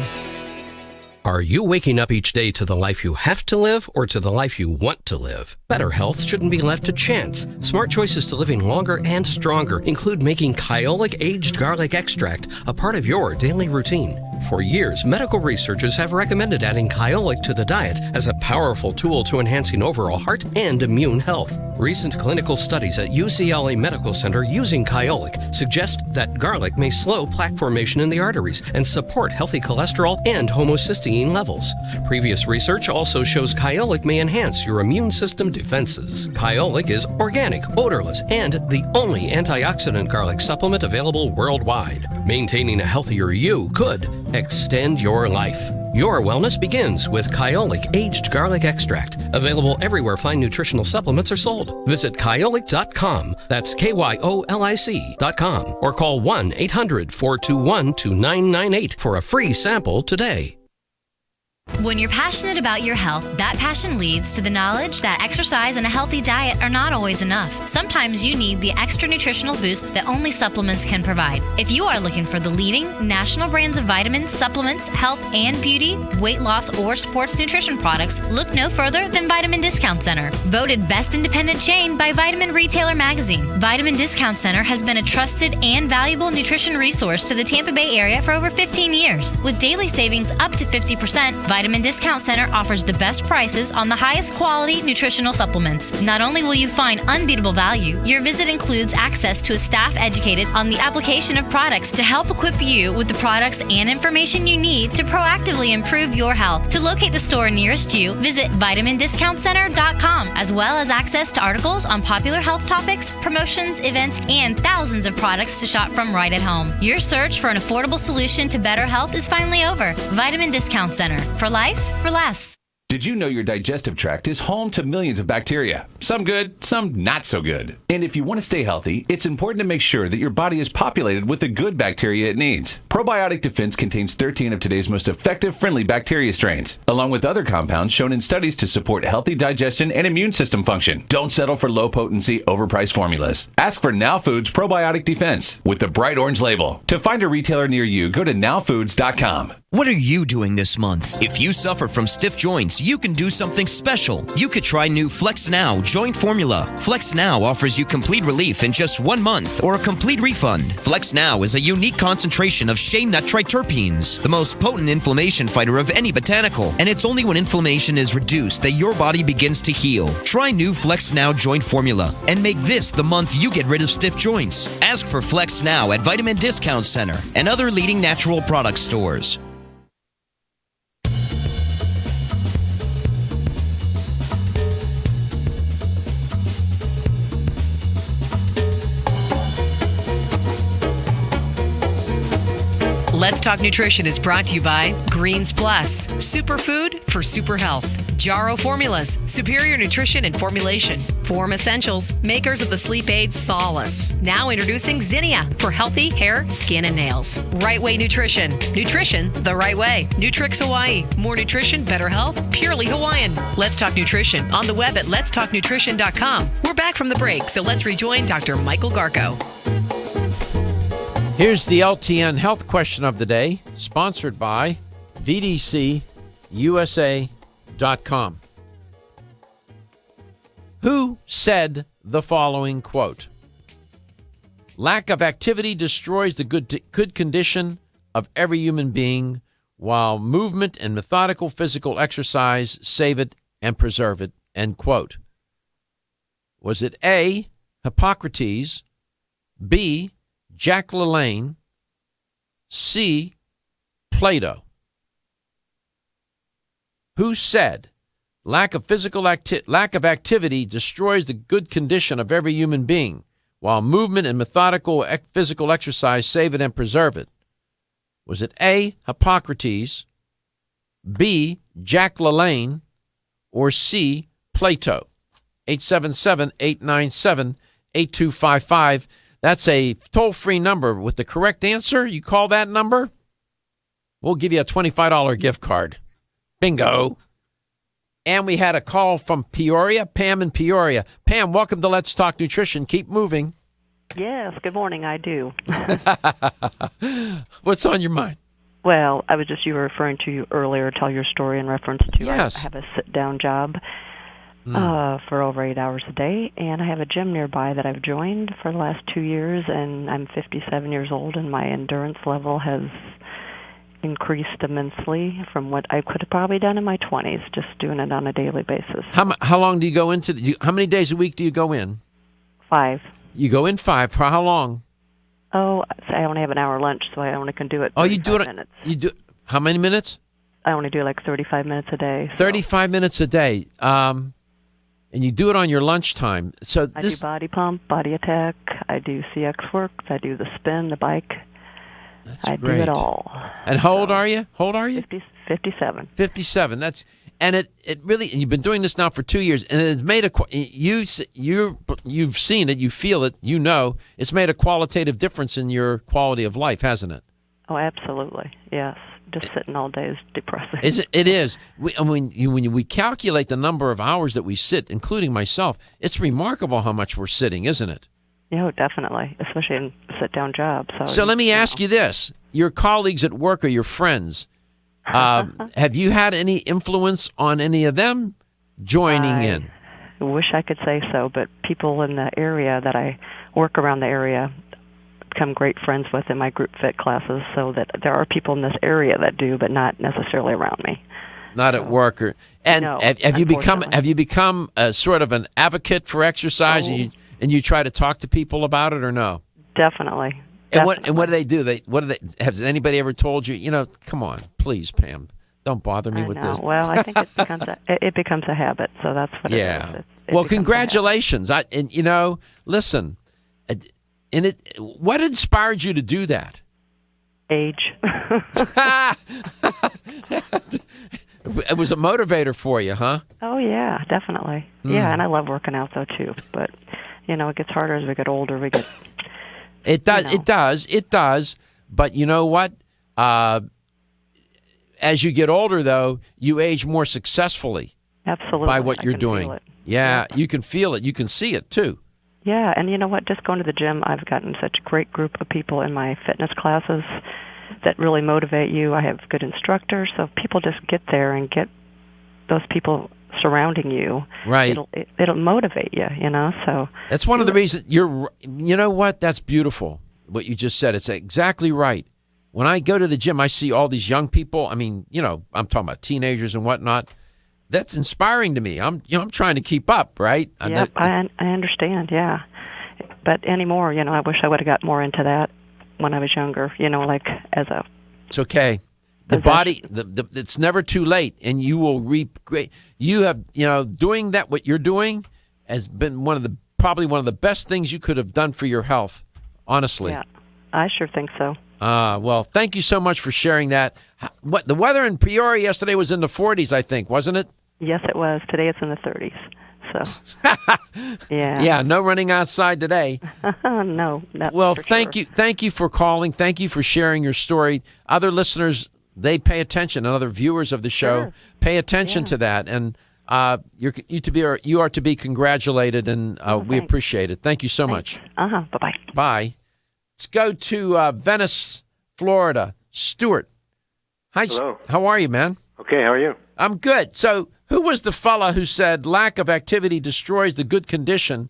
Are you waking up each day to the life you have to live or to the life you want to live? Better health shouldn't be left to chance. Smart choices to living longer and stronger include making Kyolic aged garlic extract a part of your daily routine. For years, medical researchers have recommended adding Kyolic to the diet as a powerful tool to enhancing overall heart and immune health. Recent clinical studies at UCLA Medical Center using Kyolic suggest that garlic may slow plaque formation in the arteries and support healthy cholesterol and homocysteine levels. Previous research also shows Kyolic may enhance your immune system defenses. Kyolic is organic, odorless, and the only antioxidant garlic supplement available worldwide. Maintaining a healthier you could extend your life. Your wellness begins with Kyolic Aged Garlic Extract. Available everywhere fine nutritional supplements are sold. Visit Kyolic.com. That's KYOLIC.com. Or call 1-800-421-2998 for a free sample today. When you're passionate about your health, that passion leads to the knowledge that exercise and a healthy diet are not always enough. Sometimes you need the extra nutritional boost that only supplements can provide. If you are looking for the leading national brands of vitamins, supplements, health and beauty, weight loss, or sports nutrition products, look no further than Vitamin Discount Center. Voted best independent chain by Vitamin Retailer Magazine, Vitamin Discount Center has been a trusted and valuable nutrition resource to the Tampa Bay area for over 15 years. With daily savings up to 50%, Vitamin Discount Center offers the best prices on the highest quality nutritional supplements. Not only will you find unbeatable value, your visit includes access to a staff educated on the application of products to help equip you with the products and information you need to proactively improve your health. To locate the store nearest you, visit vitamindiscountcenter.com, as well as access to articles on popular health topics, promotions, events, and thousands of products to shop from right at home. Your search for an affordable solution to better health is finally over. Vitamin Discount Center. For life, for less. Did you know your digestive tract is home to millions of bacteria? Some good, some not so good. And if you want to stay healthy, it's important to make sure that your body is populated with the good bacteria it needs. Probiotic Defense contains 13 of today's most effective friendly bacteria strains, along with other compounds shown in studies to support healthy digestion and immune system function. Don't settle for low-potency, overpriced formulas. Ask for Now Foods Probiotic Defense with the bright orange label. To find a retailer near you, go to nowfoods.com. What are you doing this month? If you suffer from stiff joints, you can do something special. You could try new Flex Now Joint Formula. Flex Now offers you complete relief in just 1 month or a complete refund. Flex Now is a unique concentration of shea nut triterpenes, the most potent inflammation fighter of any botanical. And it's only when inflammation is reduced that your body begins to heal. Try new Flex Now Joint Formula and make this the month you get rid of stiff joints. Ask for Flex Now at Vitamin Discount Center and other leading natural product stores. Let's Talk Nutrition is brought to you by Greens Plus, superfood for super health. Jarrow Formulas, superior nutrition and formulation. Form Essentials, makers of the sleep aid Solace. Now introducing Zinnia for healthy hair, skin, and nails. Right Way Nutrition, nutrition the right way. Nutrix Hawaii, more nutrition, better health, purely Hawaiian. Let's Talk Nutrition on the web at letstalknutrition.com. We're back from the break, so let's rejoin Dr. Michael Garko. Here's the LTN health question of the day, sponsored by VDCUSA.com. Who said the following quote? Lack of activity destroys the good condition of every human being, while movement and methodical physical exercise save it and preserve it, end quote. Was it A, Hippocrates, B, Jack LaLanne, C, Plato? Who said lack of activity destroys the good condition of every human being, while movement and methodical physical exercise save it and preserve it? Was it A, Hippocrates, B, Jack LaLanne, or C, Plato? 877-897-8255. That's a toll-free number. With the correct answer, you call that number, we'll give you a $25 gift card. Bingo. And we had a call from Peoria, Pam in Peoria. Pam, welcome to Let's Talk Nutrition. Keep moving. Yes, good morning. I do. What's on your mind? Well, you were referring to earlier, tell your story in reference to yes. I have a sit-down job. for over 8 hours a day. And I have a gym nearby that I've joined for the last 2 years, and I'm 57 years old, and my endurance level has increased immensely from what I could have probably done in my 20s, just doing it on a daily basis. How long do you go into? How many days a week do you go in? 5. You go in 5 for how long? Oh, so I only have an hour lunch, so I only can do it. Oh, you do it. Minutes. You do how many minutes? I only do like 35 minutes a day. So. 35 minutes a day. And you do it on your lunchtime. So I do body pump, body attack. I do CX works. I do the spin, the bike. I great. do it all. And how old are you? 57. 57. That's and it really. And you've been doing this now for 2 years, and it's made you've seen it, you feel it, you know it's made a qualitative difference in your quality of life, hasn't it? Oh, absolutely. Yes. Just sitting all day is depressing. It is. When we calculate the number of hours that we sit, including myself, it's remarkable how much we're sitting, isn't it? Yeah, definitely, especially in sit-down jobs. So let me ask you this. Your colleagues at work or your friends, have you had any influence on any of them joining in? I wish I could say so, but people in the area that I work around the area become great friends with in my group fit classes, so that there are people in this area that do, but not necessarily around me. Not at work, and no, have you become a sort of an advocate for exercise, and you try to talk to people about it, or no? Definitely. And what do they do? Has anybody ever told you? Come on, please, Pam, don't bother me with this. Well, I think it becomes a habit, so that's what it is. Well, congratulations. Listen. What inspired you to do that? Age. It was a motivator for you, huh? Oh, yeah, definitely. Yeah, and I love working out, though, too. But, it gets harder as we get older. It does. But you know what? As you get older, though, you age more successfully. Absolutely. By what you're doing. Feel it. Yeah, you can feel it. You can see it, too. Yeah, and you know what? Just going to the gym, I've gotten such a great group of people in my fitness classes that really motivate you. I have good instructors, so if people just get there and get those people surrounding you, right? It'll motivate you, So that's one of the reasons you know what? That's beautiful. What you just said. It's exactly right. When I go to the gym, I see all these young people. I mean, I'm talking about teenagers and whatnot. That's inspiring to me. I'm trying to keep up, right? Yeah, I understand. Yeah, but anymore, I wish I would have got more into that when I was younger. Like as a. It's okay. The body, it's never too late, and you will reap great. You have, doing that. What you're doing has been probably one of the best things you could have done for your health. Honestly. Yeah, I sure think so. Well, thank you so much for sharing that. What the weather in Peoria yesterday was in the 40s, I think, wasn't it? Yes, it was. Today it's in the 30s. So, yeah. Yeah, no running outside today. No. Well, thank you. Thank you for calling. Thank you for sharing your story. Other listeners, they pay attention, and other viewers of the show pay attention to that. And you are to be congratulated, and we appreciate it. Thank you so much. Bye-bye. Bye. Let's go to Venice, Florida. Stuart. Hi. Hello. How are you, man? Okay, how are you? I'm good. So who was the fella who said lack of activity destroys the good condition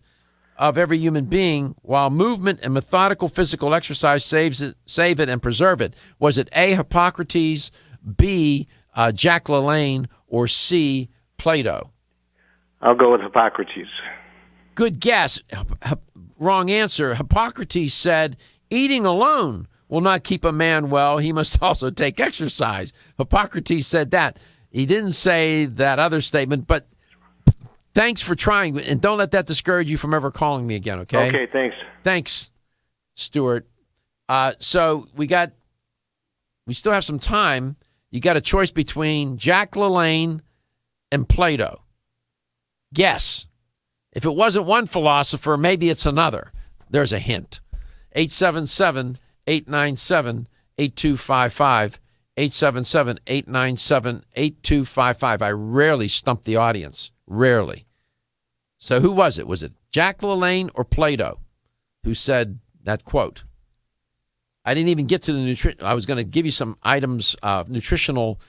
of every human being, while movement and methodical physical exercise save it and preserve it? Was it A, Hippocrates, B, Jack LaLanne, or C, Plato? I'll go with Hippocrates. Good guess. Wrong answer. Hippocrates said eating alone will not keep a man well. He must also take exercise. Hippocrates said that. He didn't say that other statement, but thanks for trying, and don't let that discourage you from ever calling me again, okay? Okay, thanks. Thanks, Stuart. So we still have some time. You got a choice between Jack LaLanne and Plato. Guess. If it wasn't one philosopher, maybe it's another. There's a hint. 877-897-8255. 877-897-8255. I rarely stump the audience. Rarely. So who was it? Was it Jack LaLanne or Plato who said that quote? I didn't even get to the nutrition. I was going to give you some items, nutritional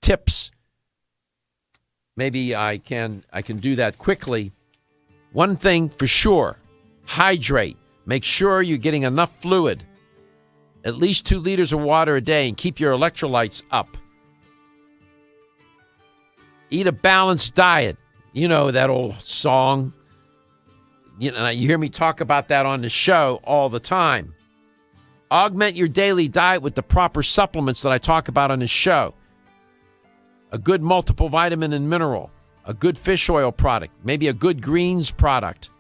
tips maybe I can do that quickly. One thing for sure, hydrate. Make sure you're getting enough fluid, at least 2 liters of water a day, and keep your electrolytes up. Eat a balanced diet. You know that old song. You hear me talk about that on the show all the time. Augment your daily diet with the proper supplements that I talk about on the show. A good multiple vitamin and mineral, a good fish oil product, maybe a good greens product.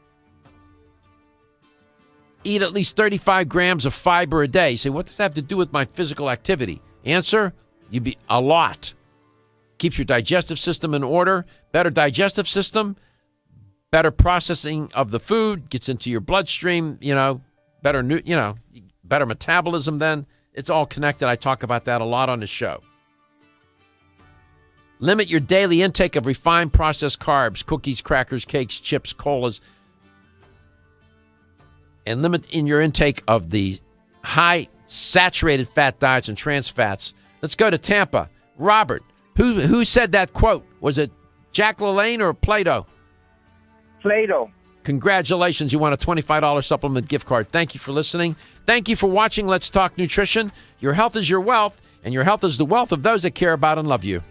Eat at least 35 grams of fiber a day. You say, what does that have to do with my physical activity? Answer, you'd be a lot. Keeps your digestive system in order. Better digestive system, better processing of the food, gets into your bloodstream, better metabolism then. It's all connected. I talk about that a lot on the show. Limit your daily intake of refined processed carbs, cookies, crackers, cakes, chips, colas, and limit in your intake of the high saturated fat diets and trans fats. Let's go to Tampa. Robert, who said that quote? Was it Jack LaLanne or Plato? Plato. Congratulations. You won a $25 supplement gift card. Thank you for listening. Thank you for watching Let's Talk Nutrition. Your health is your wealth, and your health is the wealth of those that care about and love you.